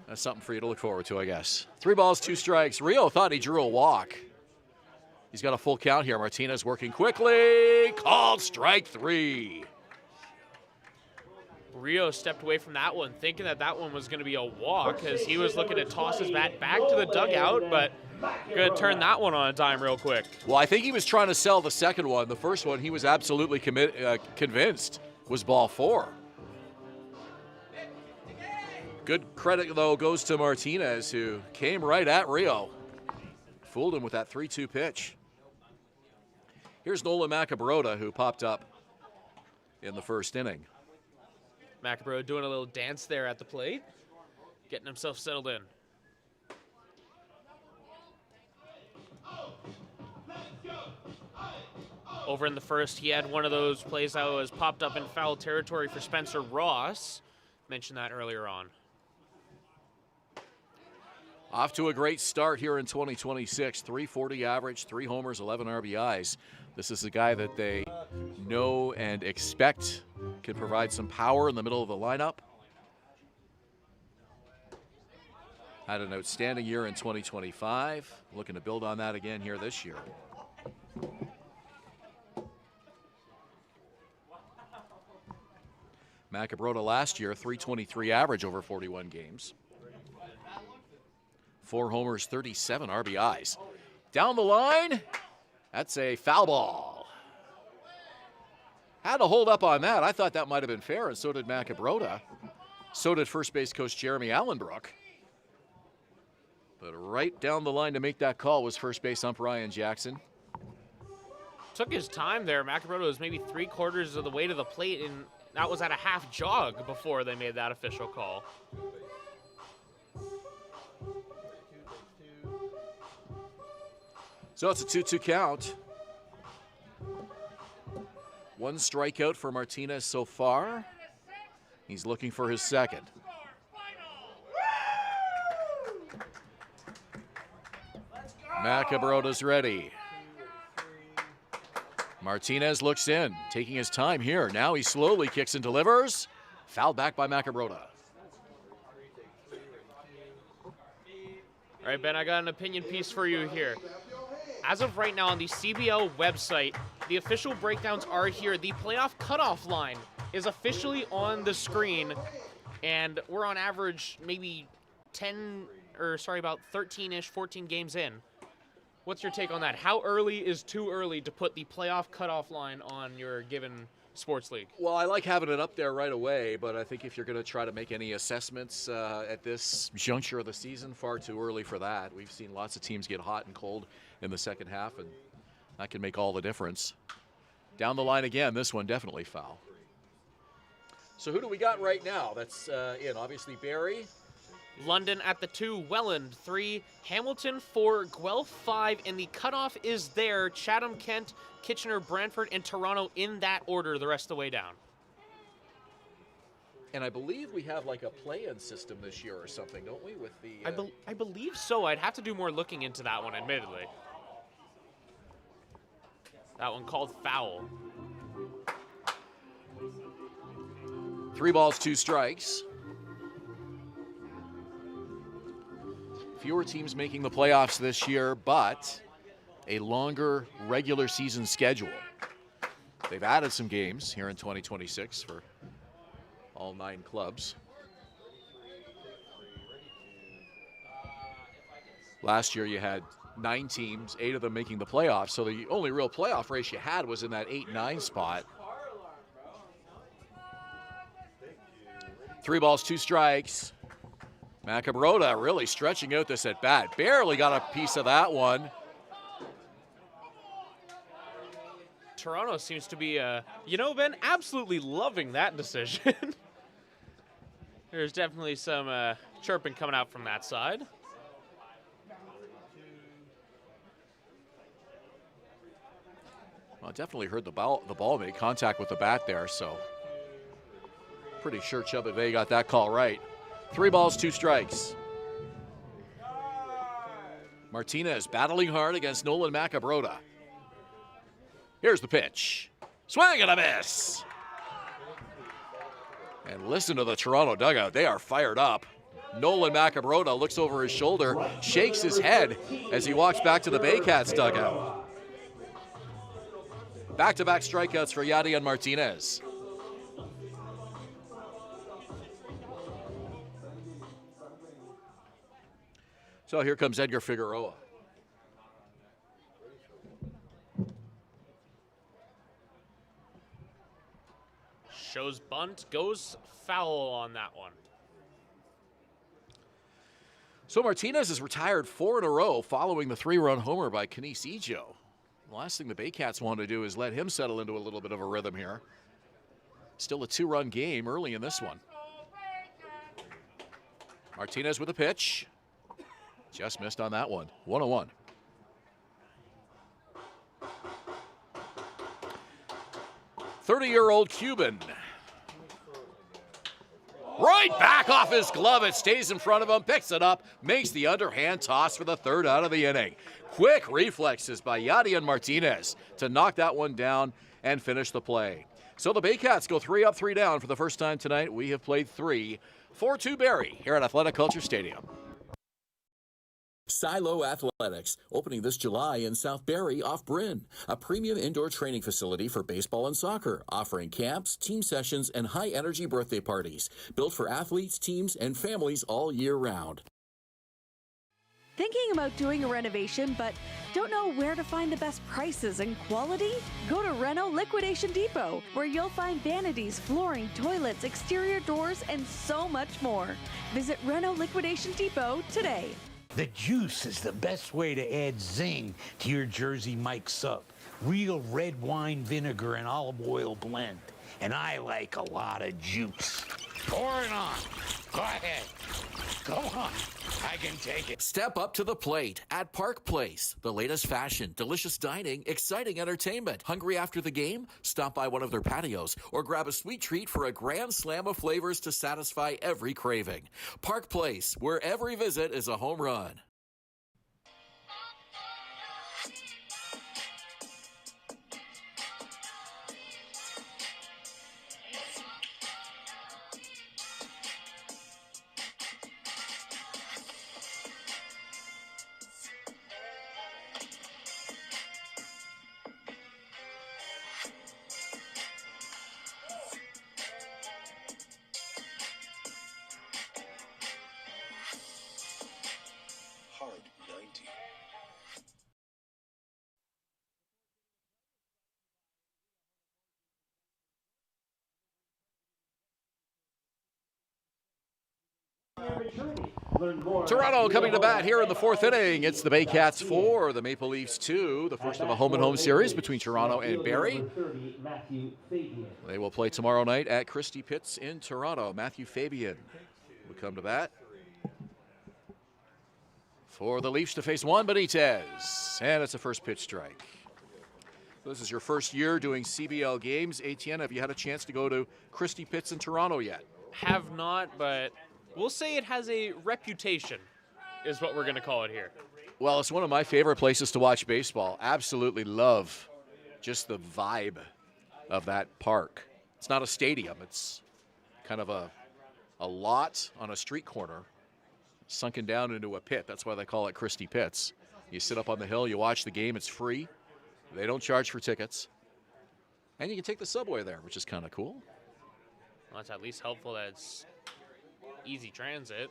that's something for you to look forward to, I guess. 3 balls, 2 strikes. Rio thought he drew a walk. He's got a full count here. Martinez working quickly. Called strike 3. Rio stepped away from that one thinking that that one was going to be a walk as he was looking to toss his bat back to the dugout, but going to turn that one on a dime real quick. Well, I think he was trying to sell the second one. The first one, he was absolutely convinced was ball 4. Good credit, though, goes to Martinez, who came right at Rio. Fooled him with that 3-2 pitch. Here's Nolan Macabrota, who popped up in the first inning. McAbro doing a little dance there at the plate, getting himself settled in. Over in the first, he had one of those plays that was popped up in foul territory for Spencer Ross. Mentioned that earlier on. Off to a great start here in 2026. 340 average, 3 homers, 11 RBIs. This is a guy that they know and expect can provide some power in the middle of the lineup. Had an outstanding year in 2025. Looking to build on that again here this year. Macabrota last year, 323 average over 41 games. 4 homers, 37 RBIs. Down the line, that's a foul ball. Had to hold up on that. I thought that might have been fair, and so did Macabrota. So did first base coach Jeremy Allenbrook. But right down the line to make that call was first base ump Ryan Jackson. Took his time there. Macabrota was maybe 3/4 of the way to the plate, and that was at a half jog before they made that official call. So it's a 2-2 count. 1 strikeout for Martinez so far. He's looking for his second. Macabrota's ready. Martinez looks in, taking his time here. Now he slowly kicks and delivers. Fouled back by Macabrota. All right, Ben, I got an opinion piece for you here. As of right now on the CBL website, the official breakdowns are here. The playoff cutoff line is officially on the screen, and we're on average maybe about 13-ish, 14 games in. What's your take on that? How early is too early to put the playoff cutoff line on your given sports league? Well, I like having it up there right away, but I think if you're going to try to make any assessments at this juncture of the season, far too early for that. We've seen lots of teams get hot and cold in the second half, and that can make all the difference. Down the line again, this one definitely foul. So who do we got right now? That's in, obviously, Barrie. London at the 2, Welland 3, Hamilton 4, Guelph 5, and the cutoff is there. Chatham, Kent, Kitchener, Brantford, and Toronto in that order the rest of the way down. And I believe we have like a play-in system this year or something, don't we? With the I believe so. I'd have to do more looking into that one, admittedly. That one called foul. 3 balls, 2 strikes. Fewer teams making the playoffs this year, but a longer regular season schedule. They've added some games here in 2026 for all 9 clubs. Last year you had 9 teams, 8 of them making the playoffs, so the only real playoff race you had was in that 8-9 spot. 3 balls, 2 strikes. Macabrota really stretching out this at bat. Barely got a piece of that one. Toronto seems to be, Ben, absolutely loving that decision. There's definitely some chirping coming out from that side. Well, I definitely heard the ball make contact with the bat there, so pretty sure Chubbuvet got that call right. 3 balls, 2 strikes. Martinez battling hard against Nolan Macabrota. Here's the pitch. Swing and a miss. And listen to the Toronto dugout. They are fired up. Nolan Macabrota looks over his shoulder, shakes his head as he walks back to the Baycats dugout. Back-to-back strikeouts for Yadi and Martinez. So here comes Edgar Figueroa. Shows bunt, goes foul on that one. So Martinez has retired 4 in a row following the 3-run homer by Kanice Ejo. The last thing the Baycats want to do is let him settle into a little bit of a rhythm here. Still a 2-run game early in this one. Martinez with a pitch. Just missed on that one. 1-1. "30-year-old Cuban. Right back off his glove. It stays in front of him, picks it up, makes the underhand toss for the third out of the inning. Quick reflexes by Yadier Martinez to knock that one down and finish the play. So the Baycats go 3 up, 3 down for the first time tonight. We have played 3, 4-2 Barrie here at Athletic Culture Stadium. Silo Athletics, opening this July in South Barrie off Bryn, a premium indoor training facility for baseball and soccer, offering camps, team sessions, and high-energy birthday parties, built for athletes, teams, and families all year round. Thinking about doing a renovation but don't know where to find the best prices and quality? Go to Reno Liquidation Depot, where you'll find vanities, flooring, toilets, exterior doors, and so much more. Visit Reno Liquidation Depot today. The juice is the best way to add zing to your Jersey Mike's Sub. Real red wine vinegar and olive oil blend. And I like a lot of juice. Pour it on. Go ahead. Go on. I can take it. Step up to the plate at Park Place. The latest fashion, delicious dining, exciting entertainment. Hungry after the game? Stop by one of their patios or grab a sweet treat for a grand slam of flavors to satisfy every craving. Park Place, where every visit is a home run. Toronto coming to bat here in the 4th inning. It's the Baycats 4, the Maple Leafs 2, the first of a home-and-home series between Toronto and Barrie. They will play tomorrow night at Christie Pitts in Toronto. Matthew Fabian will come to bat for the Leafs to face Juan Benitez, and it's a first pitch strike. This is your first year doing CBL games. Etienne, have you had a chance to go to Christie Pitts in Toronto yet? Have not, but we'll say it has a reputation, is what we're going to call it here. Well, it's one of my favorite places to watch baseball. Absolutely love just the vibe of that park. It's not a stadium. It's kind of a lot on a street corner, sunken down into a pit. That's why they call it Christie Pitts. You sit up on the hill, you watch the game. It's free. They don't charge for tickets. And you can take the subway there, which is kind of cool. Well, it's at least helpful that it's easy transit.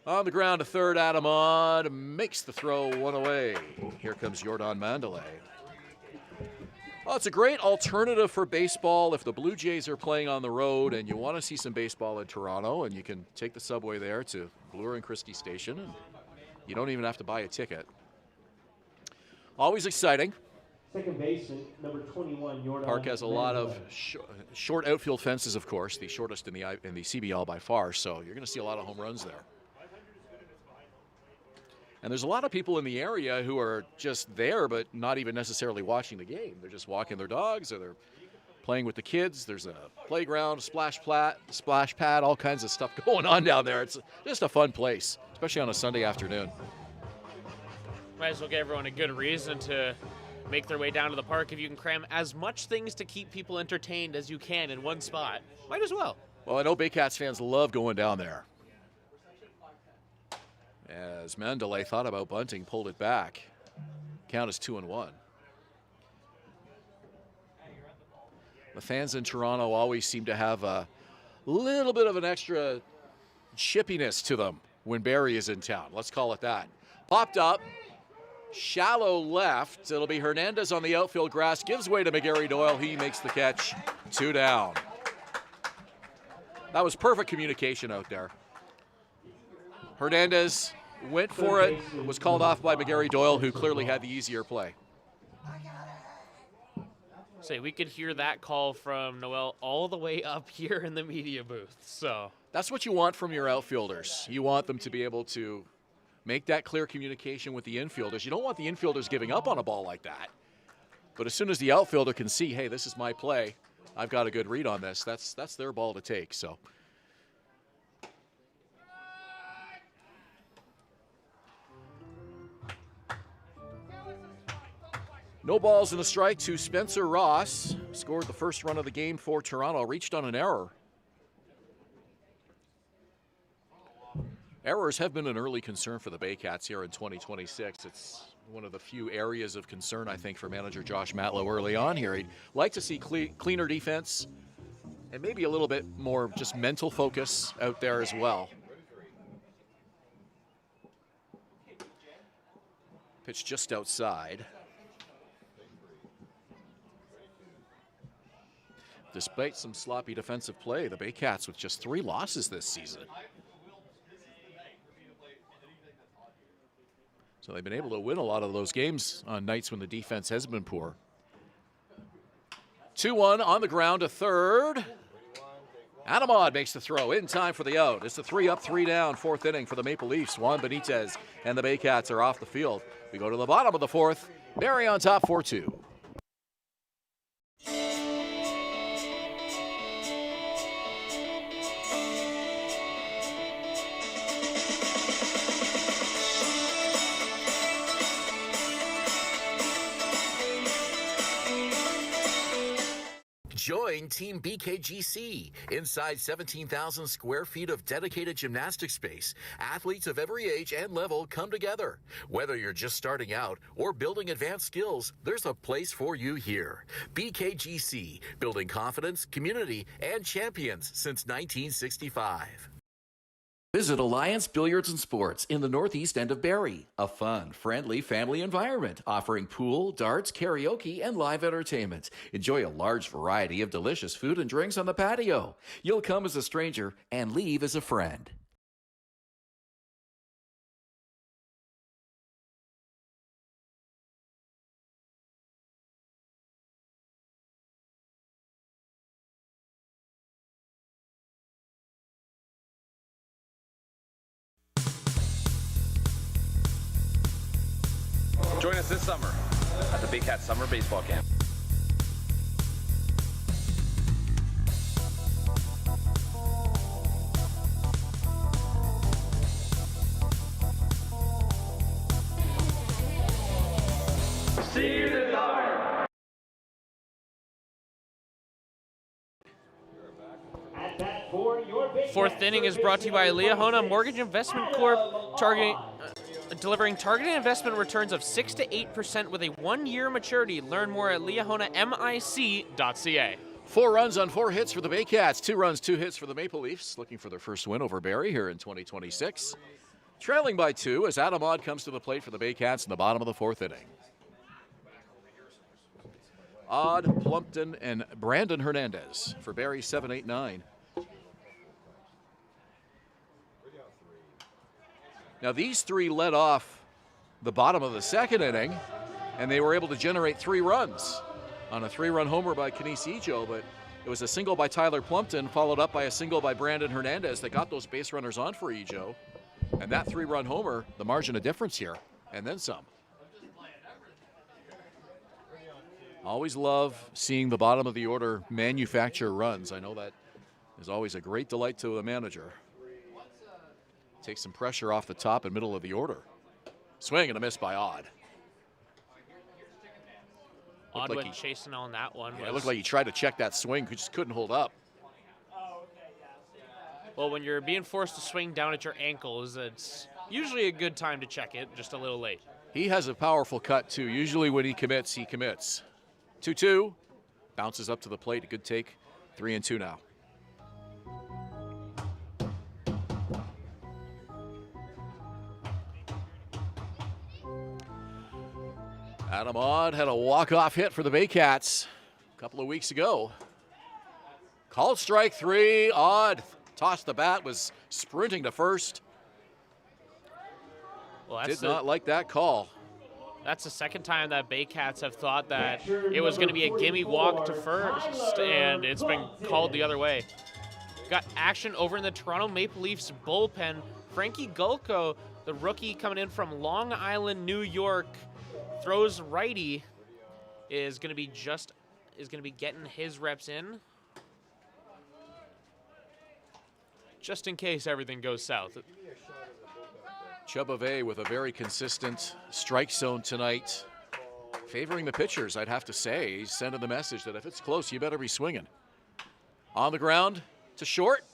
On the ground to third, Adam Odd makes the throw, one away. Here comes Jordan Mandalay. Well, it's a great alternative for baseball if the Blue Jays are playing on the road and you want to see some baseball in Toronto, and you can take the subway there to Bloor and Christie Station, and you don't even have to buy a ticket. Always exciting. Second baseman, number 21, Jordan. Park has a lot of short outfield fences, of course, the shortest in the CBL by far, so you're going to see a lot of home runs there. And there's a lot of people in the area who are just there but not even necessarily watching the game. They're just walking their dogs, or they're playing with the kids. There's a playground, splash pad, all kinds of stuff going on down there. It's just a fun place, especially on a Sunday afternoon. Might as well give everyone a good reason to make their way down to the park. If you can cram as much things to keep people entertained as you can in one spot, might as well. Well, I know Baycats fans love going down there. As Mandalay thought about bunting, pulled it back. Count is 2-1. The fans in Toronto always seem to have a little bit of an extra chippiness to them when Barrie is in town. Let's call it that. Popped up. Shallow left. It'll be Hernandez on the outfield grass. Gives way to McGarry Doyle. He makes the catch. 2 down. That was perfect communication out there. Hernandez went for it. Was called off by McGarry Doyle, who clearly had the easier play. Say, we could hear that call from Noel all the way up here in the media booth. So That's what you want from your outfielders. You want them to be able to make that clear communication with the infielders. You don't want the infielders giving up on a ball like that. But as soon as the outfielder can see, hey, this is my play, I've got a good read on this, that's their ball to take. So no balls and a strike to Spencer Ross. Scored the first run of the game for Toronto. Reached on an error. Errors have been an early concern for the Baycats here in 2026. It's one of the few areas of concern, I think, for manager Josh Matlow early on here. He'd like to see cleaner defense and maybe a little bit more just mental focus out there as well. Pitch just outside. Despite some sloppy defensive play, the Baycats with just 3 losses this season. So they've been able to win a lot of those games on nights when the defense has been poor. 2-1 on the ground to third. Adamad makes the throw in time for the out. It's a 3-up, 3-down, 4th inning for the Maple Leafs. Juan Benitez and the Baycats are off the field. We go to the bottom of the 4th. Barrie on top, 4-2. Join Team BKGC. Inside 17,000 square feet of dedicated gymnastic space, athletes of every age and level come together. Whether you're just starting out or building advanced skills, there's a place for you here. BKGC, building confidence, community, and champions since 1965. Visit Alliance Billiards and Sports in the northeast end of Barrie. A fun, friendly family environment offering pool, darts, karaoke, and live entertainment. Enjoy a large variety of delicious food and drinks on the patio. You'll come as a stranger and leave as a friend. Join us this summer at the Baycats Summer Baseball Camp. See you this summer. Fourth inning is brought to you by Liahona Mortgage Investment Corp, delivering targeted investment returns of 6 to 8% with a 1-year maturity. Learn more at liahonamic.ca. 4 runs on 4 hits for the Baycats. 2 runs, 2 hits for the Maple Leafs, looking for their first win over Barrie here in 2026. Trailing by 2 as Adamad comes to the plate for the Baycats in the bottom of the 4th inning. Odd, Plumpton, and Brandon Hernandez for Barrie 7, 8, 9. Now these 3 led off the bottom of the 2nd inning, and they were able to generate 3 runs on a 3-run homer by Kenise Ejo, but it was a single by Tyler Plumpton followed up by a single by Brandon Hernandez that got those base runners on for Ejo. And that 3-run homer, the margin of difference here, and then some. Always love seeing the bottom of the order manufacture runs. I know that is always a great delight to a manager. Take some pressure off the top and middle of the order. Swing and a miss by Odd. Odd like went chasing on that one. Yeah, it looked like he tried to check that swing, just couldn't hold up. Well, when you're being forced to swing down at your ankles, it's usually a good time to check it, just a little late. He has a powerful cut, too. Usually when he commits, he commits. 2-2. Bounces up to the plate. A good take. 3-2 now. Adam Odd had a walk-off hit for the Baycats a couple of weeks ago. Called strike 3. Odd tossed the bat, was sprinting to first. Well, Did not like that call. That's the second time that Baycats have thought that it was going to be a gimme walk to first, and it's been called the other way. Got action over in the Toronto Maple Leafs bullpen. Frankie Gulko, the rookie coming in from Long Island, New York, throws righty, is going to be getting his reps in, just in case everything goes south. Chubave with a very consistent strike zone tonight, favoring the pitchers, I'd have to say. He's sending the message that if it's close, you better be swinging. On the ground to short.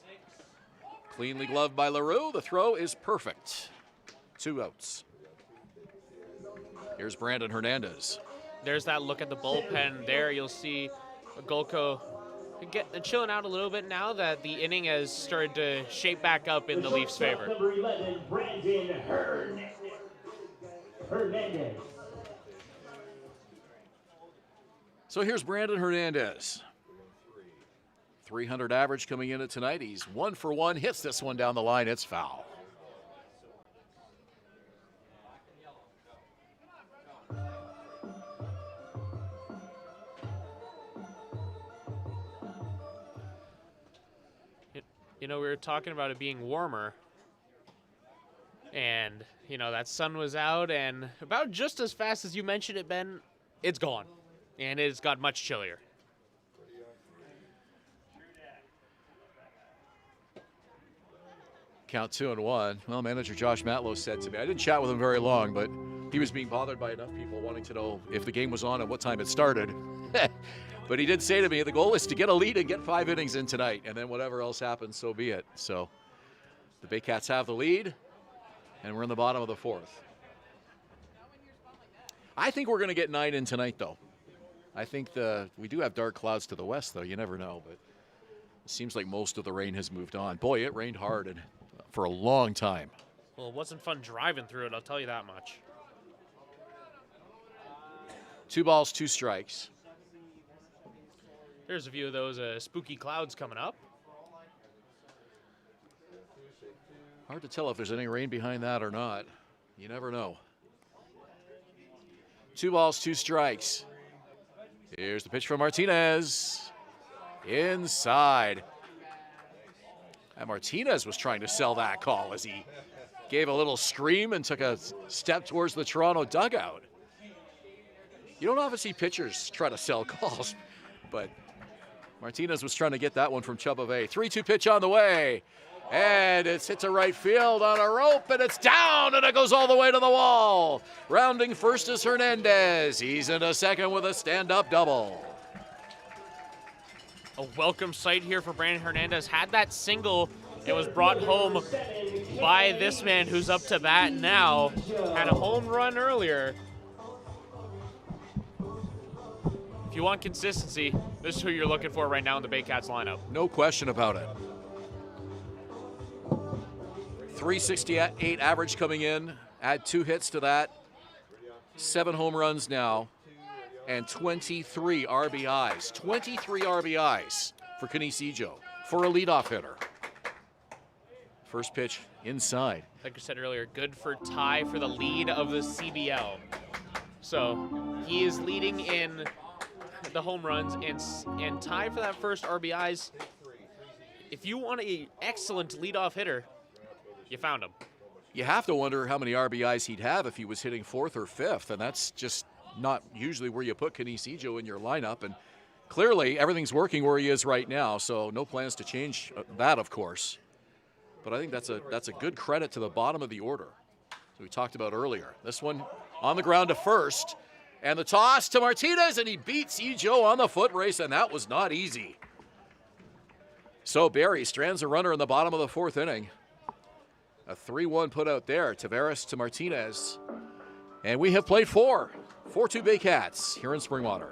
Cleanly gloved by LaRue. The throw is perfect. 2 outs. Here's Brandon Hernandez. There's that look at the bullpen there. You'll see Gulko chilling out a little bit now that the inning has started to shape back up in the Leafs' favor. Number 11, Brandon Hernandez. So here's Brandon Hernandez. 300 average coming in tonight. He's 1 for 1. Hits this one down the line. It's foul. You know, we were talking about it being warmer, and, you know, that sun was out, and about just as fast as you mentioned it, Ben, it's gone, and it's got much chillier. Count 2-1. Well, manager Josh Matlow said to me, I didn't chat with him very long, but he was being bothered by enough people wanting to know if the game was on and what time it started. But he did say to me, the goal is to get a lead and get 5 innings in tonight, and then whatever else happens, so be it. So the Baycats have the lead, and we're in the bottom of the 4th. I think we're going to get 9 in tonight, though. I think we do have dark clouds to the west, though. You never know, but it seems like most of the rain has moved on. Boy, it rained hard and for a long time. Well, it wasn't fun driving through it, I'll tell you that much. 2 balls, 2 strikes. There's a view of those spooky clouds coming up. Hard to tell if there's any rain behind that or not. You never know. 2 balls, 2 strikes. Here's the pitch from Martinez. Inside. And Martinez was trying to sell that call as he gave a little scream and took a step towards the Toronto dugout. You don't often see pitchers try to sell calls, but Martinez was trying to get that one from Chubave. 3-2 pitch on the way. And it's hit to right field on a rope, and it's down, and it goes all the way to the wall. Rounding first is Hernandez. He's into second with a stand-up double. A welcome sight here for Brandon Hernandez. Had that single, it was brought home by this man who's up to bat now. Had a home run earlier. If you want consistency, this is who you're looking for right now in the Baycats lineup. No question about it. 368 average coming in. Add 2 hits to that. 7 home runs now. And 23 RBIs. 23 RBIs for Canisijo for a leadoff hitter. First pitch inside. Like I said earlier, good for Ty for the lead of the CBL. So he is leading in the home runs and Ty for that first RBIs. If you want an excellent leadoff hitter, you found him. You have to wonder how many RBIs he'd have if he was hitting 4th or 5th, and that's just not usually where you put Canisijo in your lineup. And clearly everything's working where he is right now, so no plans to change that, of course. But I think that's a good credit to the bottom of the order, as we talked about earlier. This one on the ground to first, and the toss to Martinez, and he beats Ejo on the foot race, and that was not easy. So Barrie strands a runner in the bottom of the 4th inning. A 3-1 put out there, Tavares to Martinez. And we have played 4-2 Baycats here in Springwater.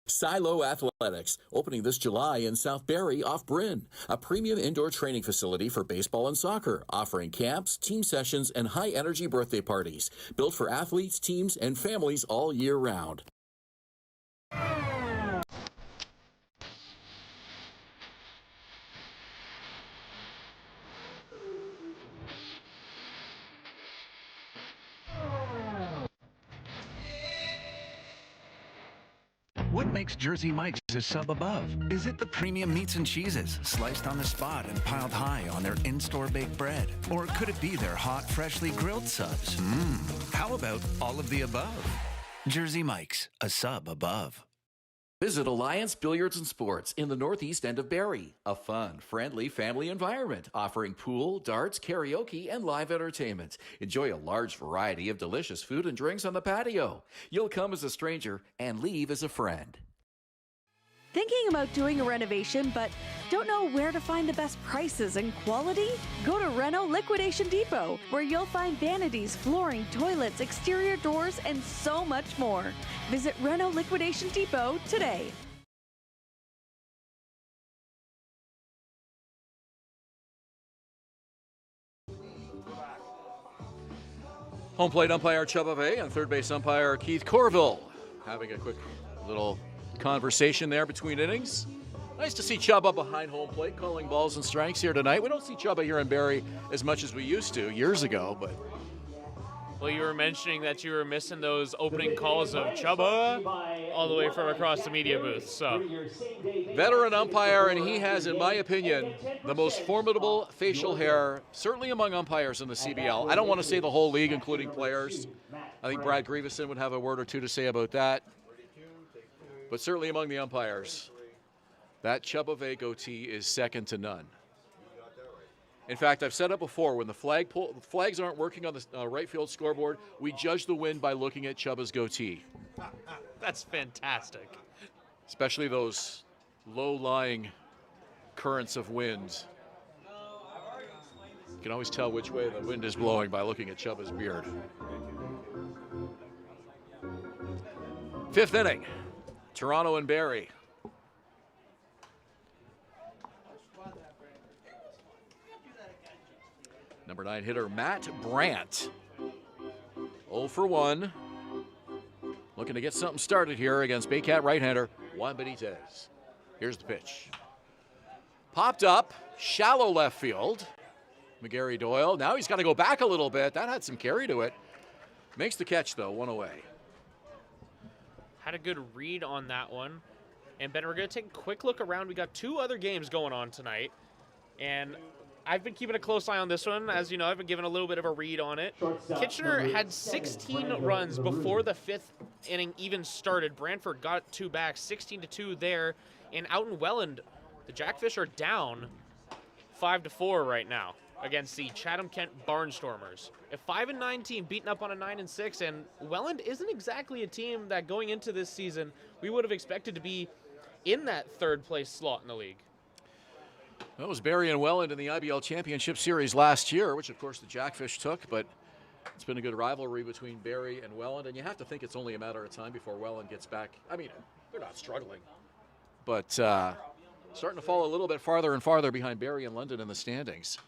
Silo Athletics, opening this July in South Barrie off Bryn, a premium indoor training facility for baseball and soccer, offering camps, team sessions, and high-energy birthday parties, built for athletes, teams, and families all year round. What makes Jersey Mike's a sub above? Is it the premium meats and cheeses sliced on the spot and piled high on their in-store baked bread? Or could it be their hot, freshly grilled subs? How about all of the above? Jersey Mike's, a sub above. Visit Alliance Billiards and Sports in the northeast end of Barrie. A fun, friendly family environment offering pool, darts, karaoke, and live entertainment. Enjoy a large variety of delicious food and drinks on the patio. You'll come as a stranger and leave as a friend. Thinking about doing a renovation but don't know where to find the best prices and quality? Go to Reno Liquidation Depot, where you'll find vanities, flooring, toilets, exterior doors, and so much more. Visit Reno Liquidation Depot today. Home plate umpire Chubba Bay and third base umpire Keith Corville having a quick little conversation there between innings. Nice to see Chubba behind home plate calling balls and strikes here tonight. We don't see Chubba here in Barrie as much as we used to years ago, but Well, you were mentioning that you were missing those opening calls of Chubba all the way from across the media booth. So, veteran umpire, and he has, in my opinion, the most formidable facial hair, certainly among umpires in the CBL. I don't want to say the whole league, including players. I think Brad Grieveson would have a word or two to say about that. But certainly among the umpires, that Chubba Bay goatee is second to none. In fact, I've said it before, when the flags aren't working on the right field scoreboard, we judge the win by looking at Chubba's goatee. that's fantastic. Especially those low-lying currents of wind. You can always tell which way the wind is blowing by looking at Chubba's beard. Fifth inning, Toronto and Barrie. Number 9 hitter Matt Brandt. 0 for 1. Looking to get something started here against Baycat right-hander Juan Benitez. Here's the pitch. Popped up, shallow left field. McGarry Doyle. Now he's got to go back a little bit. That had some carry to it. Makes the catch, though, one away. Had a good read on that one. And Ben, we're going to take a quick look around. We got 2 other games going on tonight. And I've been keeping a close eye on this one. As you know, I've been giving a little bit of a read on it. Kitchener had 16 runs before the 5th inning even started. Brantford got 2 back, 16-2 there. And out in Welland, the Jackfish are down 5-4 right now against the Chatham-Kent Barnstormers. A 5-9 team beaten up on a 9-6, and Welland isn't exactly a team that going into this season we would have expected to be in that 3rd place slot in the league. That was Barrie and Welland in the IBL Championship Series last year, which of course the Jackfish took, but it's been a good rivalry between Barrie and Welland, and you have to think it's only a matter of time before Welland gets back. I mean, they're not struggling, but starting to fall a little bit farther and farther behind Barrie and London in the standings.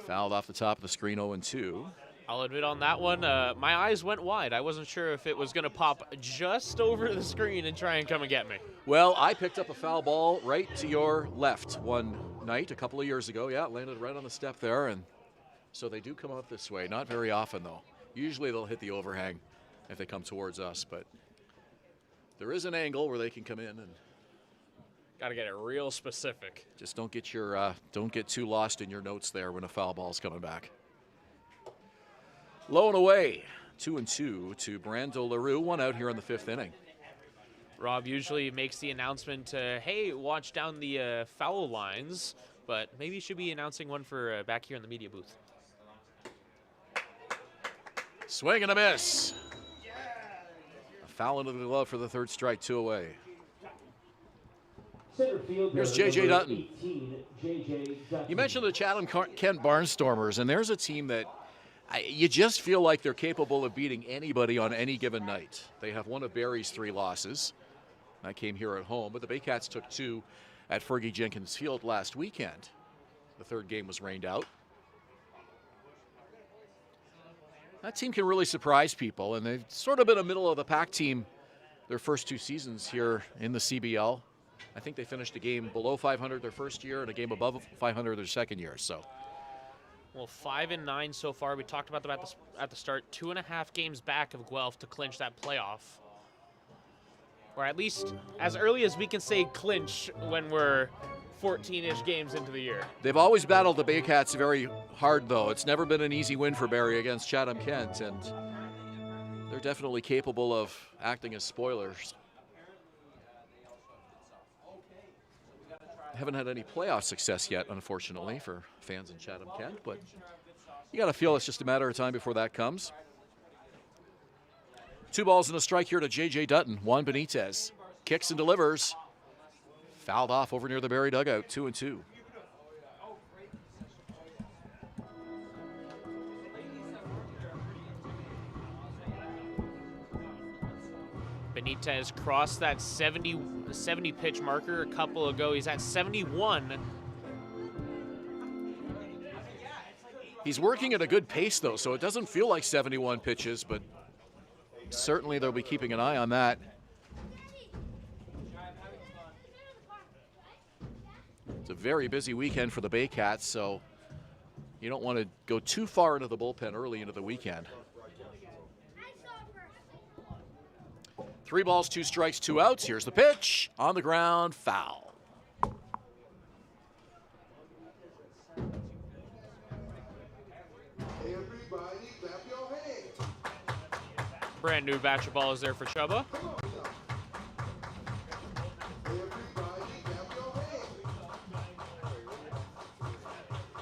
Fouled off the top of the screen, 0-2. I'll admit on that one, my eyes went wide. I wasn't sure if it was going to pop just over the screen and try and come and get me. Well, I picked up a foul ball right to your left one night a couple of years ago. Yeah, it landed right on the step there, and so they do come up this way. Not very often, though. Usually they'll hit the overhang if they come towards us, but there is an angle where they can come in, and got to get it real specific. Just don't get too lost in your notes there when a foul ball's coming back. Low and away, 2-2 to Brando LaRue. 1 out here in the 5th inning. Rob usually makes the announcement, hey, watch down the foul lines, but maybe you should be announcing one for back here in the media booth. Swing and a miss. A foul into the glove for the 3rd strike, 2 away. Here's J.J. Dutton. You mentioned the Chatham-Kent Barnstormers, and there's a team that you just feel like they're capable of beating anybody on any given night. They have one of Barrie's 3 losses. That came here at home, but the Baycats took 2 at Fergie Jenkins Field last weekend. The 3rd game was rained out. That team can really surprise people, and they've sort of been a middle-of-the-pack team their first 2 seasons here in the CBL. I think they finished a game below 500 their first year and a game above 500 their second year. So, well, 5-9 so far. We talked about them at the start. 2.5 games back of Guelph to clinch that playoff. or at least as early as we can say clinch when we're 14-ish games into the year. They've always battled the Baycats very hard, though. It's never been an easy win for Barrie against Chatham-Kent, and they're definitely capable of acting as spoilers. Haven't had any playoff success yet, unfortunately, for fans in Chatham-Kent, but you got to feel it's just a matter of time before that comes. 2 balls and a strike here to J.J. Dutton. Juan Benitez kicks and delivers. Fouled off over near the Barrie dugout, 2-2. Benitez crossed that 70 pitch marker a couple ago. He's at 71. He's working at a good pace, though, so it doesn't feel like 71 pitches, but certainly they'll be keeping an eye on that. It's a very busy weekend for the Baycats, so you don't want to go too far into the bullpen early into the weekend. 3 balls, 2 strikes, 2 outs. Here's the pitch. On the ground, foul. Brand new batch of balls there for Chubba.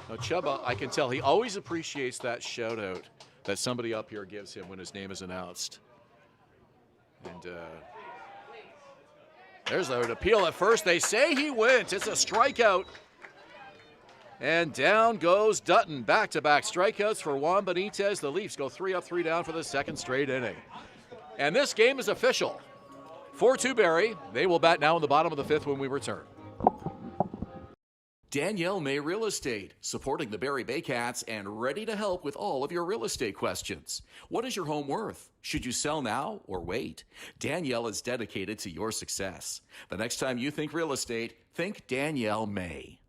Now, Chubba, I can tell he always appreciates that shout out that somebody up here gives him when his name is announced. And there's an appeal at first. They say he went. It's a strikeout. And down goes Dutton. Back-to-back strikeouts for Juan Benitez. The Leafs go 3 up, 3 down for the second straight inning. And this game is official. 4-2 Barrie. They will bat now in the bottom of the 5th when we return. Danielle May Real Estate, supporting the Barrie Baycats and ready to help with all of your real estate questions. What is your home worth? Should you sell now or wait? Danielle is dedicated to your success. The next time you think real estate, think Danielle May.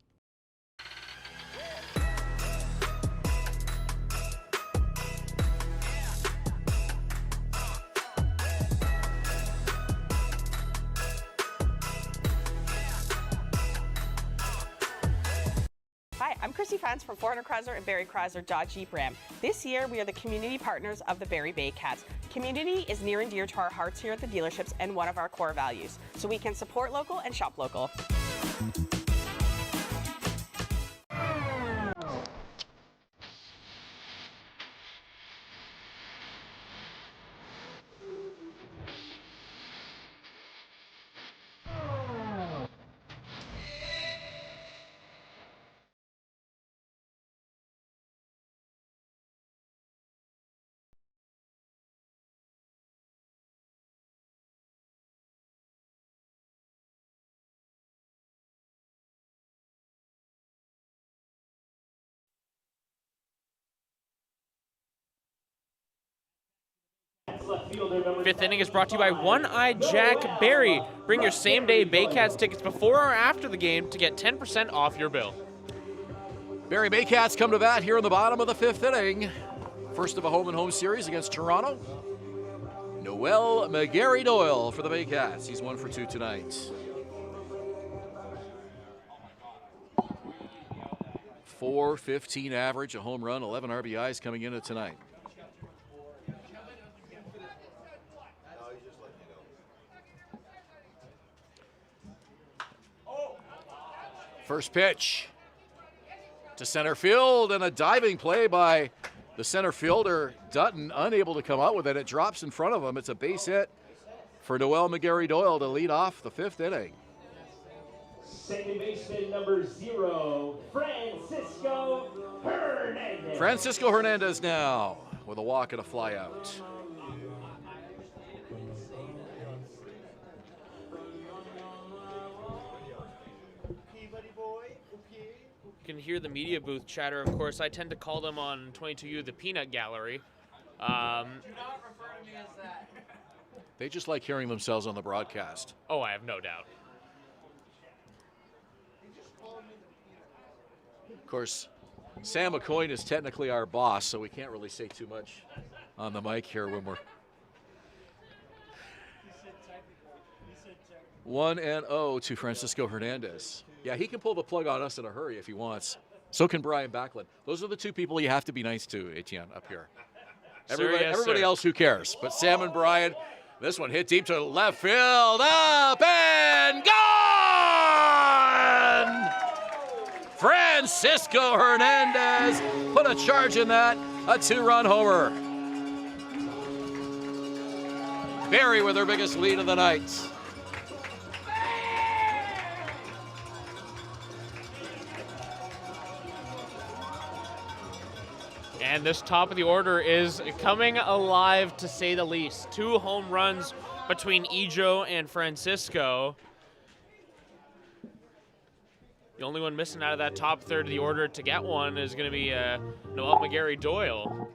Hi, I'm Chrissy Fans from 400 Chrysler and Barrie Chrysler Dodge Jeep Ram. This year, we are the community partners of the Barrie Baycats. Community is near and dear to our hearts here at the dealerships and one of our core values, so we can support local and shop local. Fifth inning is brought to you by One-Eyed Jack Barrie. Bring your same-day Baycats tickets before or after the game to get 10% off your bill. Barrie Baycats come to bat here in the bottom of the 5th inning. First of a home-and-home series against Toronto. Noel McGarry-Doyle for the Baycats. He's 1 for 2 tonight. .415 average, a home run, 11 RBIs coming into tonight. First pitch to center field, and a diving play by the center fielder, Dutton, unable to come out with it. It drops in front of him. It's a base hit for Noel McGarry-Doyle to lead off the 5th inning. Second baseman number 0, Francisco Hernandez. Francisco Hernandez now with a walk and a fly out. You can hear the media booth chatter, of course. I tend to call them on 22U the peanut gallery. Do not refer to me as that. They just like hearing themselves on the broadcast. Oh, I have no doubt. Of course, Sam McCoy is technically our boss, so we can't really say too much on the mic here when we're... 1-0 to Francisco Hernandez. Yeah, he can pull the plug on us in a hurry if he wants. So can Brian Backland. Those are the two people you have to be nice to, Etienne, up here. Everybody else, who cares? But Sam and Brian, this one hit deep to left field, up and gone! Francisco Hernandez put a charge in that, a 2-run homer. Barrie with their biggest lead of the night. And this top of the order is coming alive, to say the least. 2 home runs between Ejo and Francisco. The only one missing out of that top third of the order to get one is going to be Noel McGarry Doyle.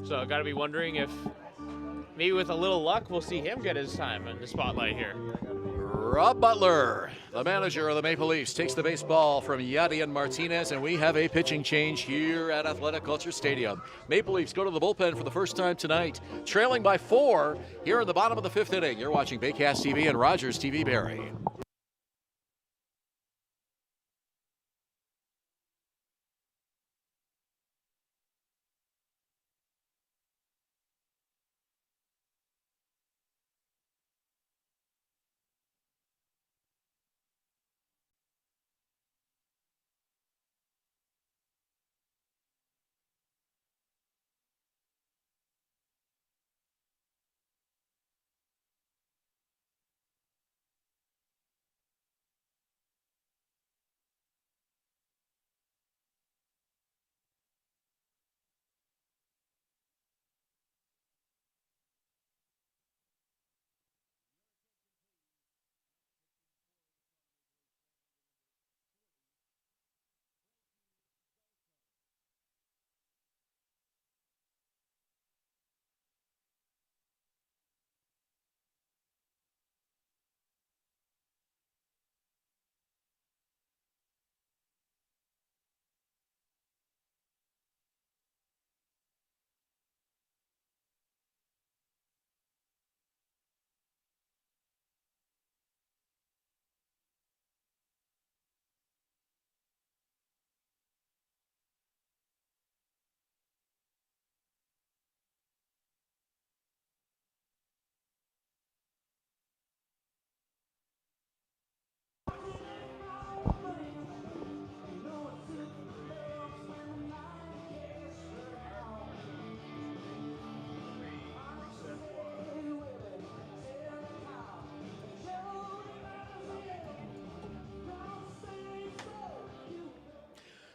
So I've got to be wondering if maybe with a little luck we'll see him get his time in the spotlight here. Rob Butler, the manager of the Maple Leafs, takes the baseball from Yadian Martinez, and we have a pitching change here at Athletic Culture Stadium. Maple Leafs go to the bullpen for the first time tonight, trailing by 4 here in the bottom of the 5th inning. You're watching Baycats TV and Rogers TV Barrie.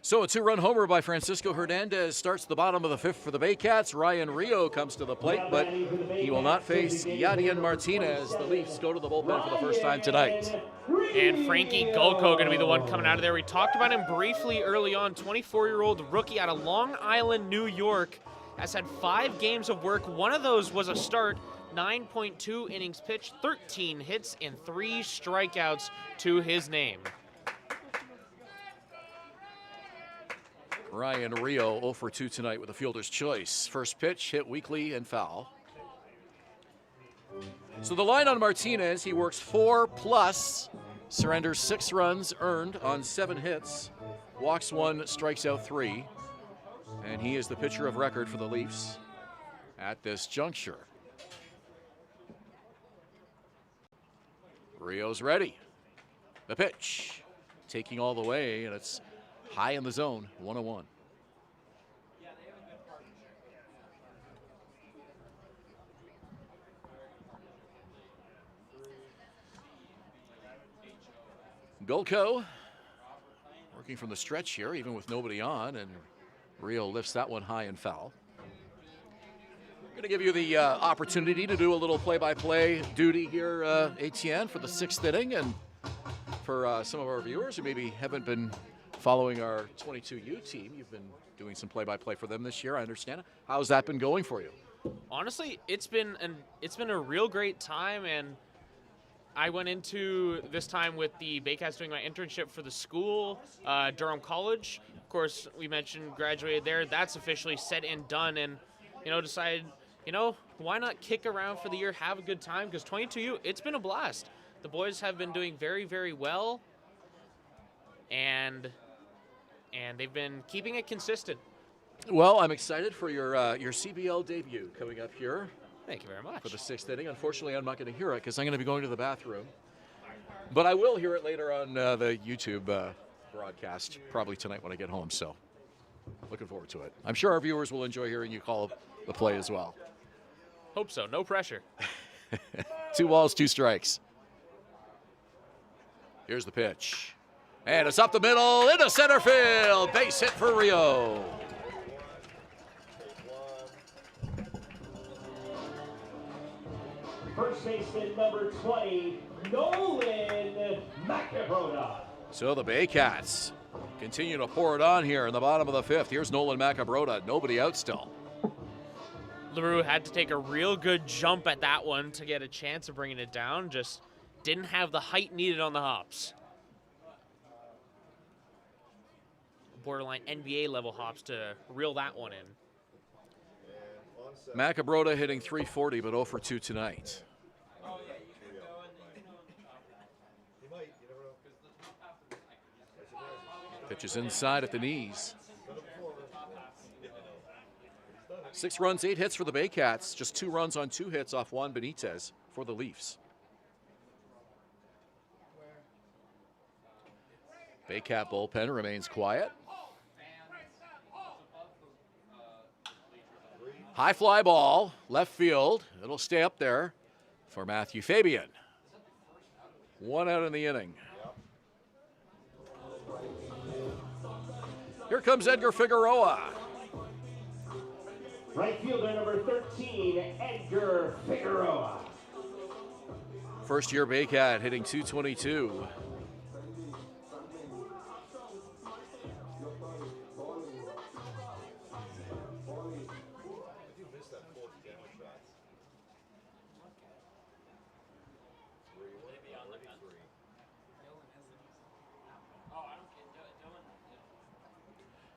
So a 2-run homer by Francisco Hernandez starts the bottom of the 5th for the Baycats. Ryan Rio comes to the plate, but he will not face Yadian Martinez. The Leafs go to the bullpen for the first time tonight. And Frankie Gulko going to be the one coming out of there. We talked about him briefly early on. 24-year-old rookie out of Long Island, New York. Has had 5 games of work. One of those was a start. 9.2 innings pitched, 13 hits, and 3 strikeouts to his name. Ryan Rio 0 for 2 tonight with a fielder's choice. First pitch hit weakly and foul. So the line on Martinez, he works 4+, surrenders 6 runs earned on 7 hits, walks 1, strikes out 3, and he is the pitcher of record for the Leafs at this juncture. Rio's ready. The pitch, taking all the way, and it's high in the zone, 1-1. Gulko working from the stretch here, even with nobody on, and Rio lifts that one high and foul. Going to give you the opportunity to do a little play-by-play duty here, Etienne, for the 6th inning, and for some of our viewers who maybe haven't been following our 22U team, you've been doing some play-by-play for them this year, I understand. How's that been going for you? Honestly, it's been a real great time, and I went into this time with the Baycats doing my internship for the school, Durham College. Of course, we mentioned graduated there. That's officially said and done, and decided, why not kick around for the year, have a good time? Because 22U, it's been a blast. the boys have been doing very, very well, and they've been keeping it consistent. Well, I'm excited for your CBL debut coming up here. Thank you very much. For the 6th inning. Unfortunately, I'm not going to hear it because I'm going to be going to the bathroom. But I will hear it later on the YouTube broadcast, probably tonight when I get home. So looking forward to it. I'm sure our viewers will enjoy hearing you call the play as well. Hope so. No pressure. 2 balls, 2 strikes. Here's the pitch. And it's up the middle into center field. Base hit for Rio. First baseman number 20, Nolan Macabrota. So the Baycats continue to pour it on here in the bottom of the 5th. Here's Nolan Macabrota. Nobody out still. LaRue had to take a real good jump at that one to get a chance of bringing it down. Just didn't have the height needed on the hops. Borderline NBA level hops to reel that one in. Macabrota hitting .340, but 0 for 2 tonight. Pitches inside at the knees. 6 runs, 8 hits for the Baycats. Just 2 runs on 2 hits off Juan Benitez for the Leafs. Baycat bullpen remains quiet. High fly ball, left field. It'll stay up there for Matthew Fabian. 1 out in the inning. Here comes Edgar Figueroa. Right fielder number 13, Edgar Figueroa. First year Baycat hitting .222.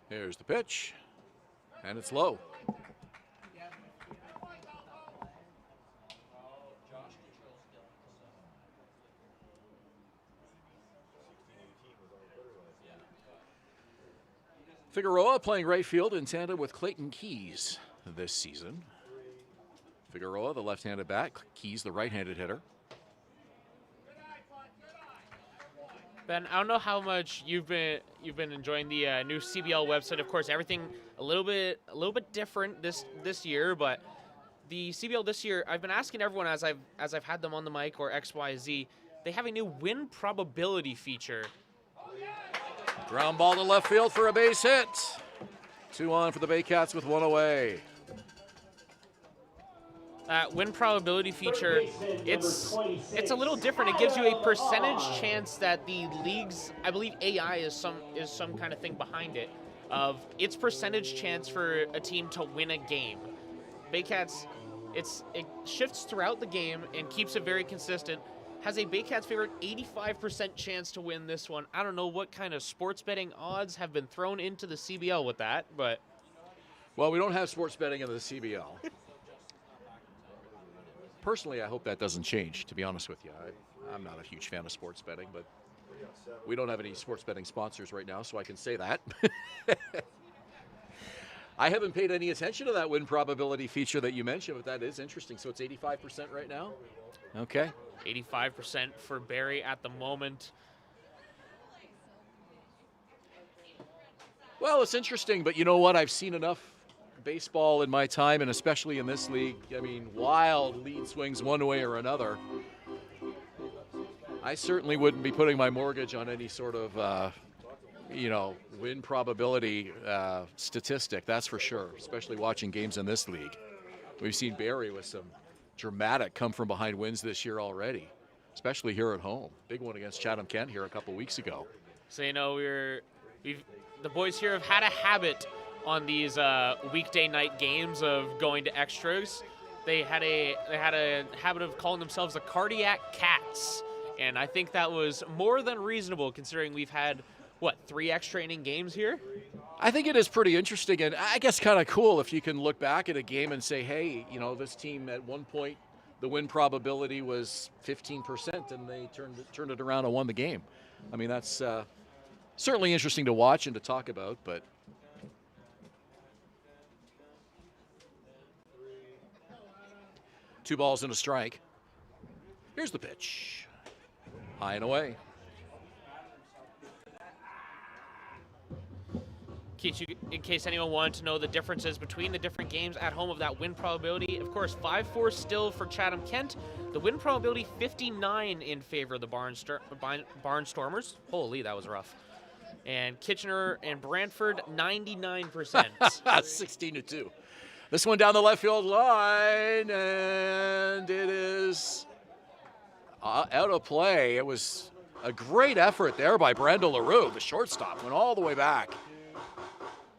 Here's the pitch, and it's low. Figueroa playing right field in tandem with Clayton Keys this season. Figueroa, the left-handed bat, Keys, the right-handed hitter. Ben, I don't know how much you've been enjoying the new CBL website. Of course, everything a little bit different this year, but the CBL this year, I've been asking everyone as I've had them on the mic or XYZ, they have a new win probability feature. Ground ball to left field for a base hit. 2 on for the Baycats with 1 away. Win probability feature, it's a little different. It gives you a percentage chance that the league's, I believe AI is some kind of thing behind it, of its percentage chance for a team to win a game. Baycats, it shifts throughout the game and keeps it very consistent. Has a Baycats favorite 85% chance to win this one. I don't know what kind of sports betting odds have been thrown into the CBL with that, but... Well, we don't have sports betting in the CBL. Personally, I hope that doesn't change, to be honest with you. I'm not a huge fan of sports betting, but we don't have any sports betting sponsors right now, so I can say that. I haven't paid any attention to that win probability feature that you mentioned, but that is interesting. So it's 85% right now? Okay. 85% for Barrie at the moment. Well, it's interesting, but you know what? I've seen enough baseball in my time, and especially in this league. I mean, wild lead swings one way or another. I certainly wouldn't be putting my mortgage on any sort of, win probability statistic, that's for sure, especially watching games in this league. We've seen Barrie with some dramatic come-from-behind wins this year already, especially here at home. Big one against Chatham-Kent here a couple weeks ago. So, the boys here have had a habit on these weekday night games of going to extras. They had a habit of calling themselves the Cardiac Cats, and I think that was more than reasonable considering we've had 3 extra inning games here. I think it is pretty interesting, and I guess kind of cool if you can look back at a game and say, hey, this team at one point the win probability was 15%, and they turned it around and won the game. I mean, that's certainly interesting to watch and to talk about, but two balls and a strike. Here's the pitch. High and away. In case anyone wanted to know the differences between the different games at home of that win probability, of course, 5-4 still for Chatham-Kent. The win probability 59 in favor of the Barnstormers. Holy, that was rough. And Kitchener and Brantford, 99%. 16-2. This one down the left field line, and it is out of play. It was a great effort there by Brandon LaRue. The shortstop went all the way back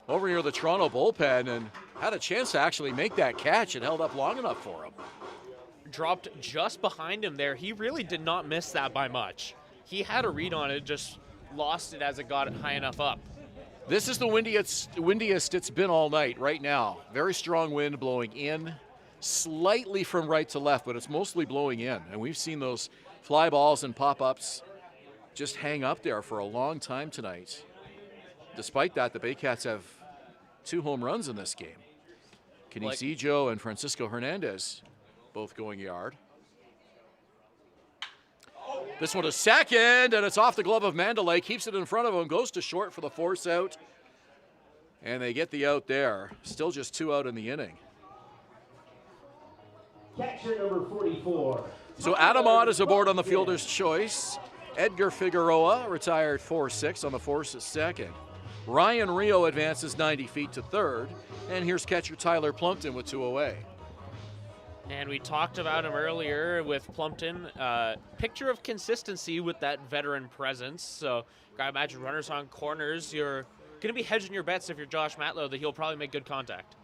over near the Toronto bullpen and had a chance to actually make that catch and held up long enough for him. Dropped just behind him there. He really did not miss that by much. He had a read on it, just lost it as it got it high enough up. This is the windiest it's been all night right now. Very strong wind blowing in, slightly from right to left, but it's mostly blowing in. And we've seen those fly balls and pop-ups just hang up there for a long time tonight. Despite that, the Baycats have 2 home runs in this game. Canisijo and Francisco Hernandez both going yard. This one is second, and it's off the glove of Mandalay. Keeps it in front of him, goes to short for the force out. And they get the out there. Still just 2 out in the inning. Catcher number 44. So Adamant is aboard on the fielder's choice. Edgar Figueroa retired 4-6 on the force at second. Ryan Rio advances 90 feet to third. And here's catcher Tyler Plumpton with 2 away. And we talked about him earlier with Plumpton. Picture of consistency with that veteran presence. So, gotta imagine runners on corners. You're going to be hedging your bets if you're Josh Matlow that he'll probably make good contact.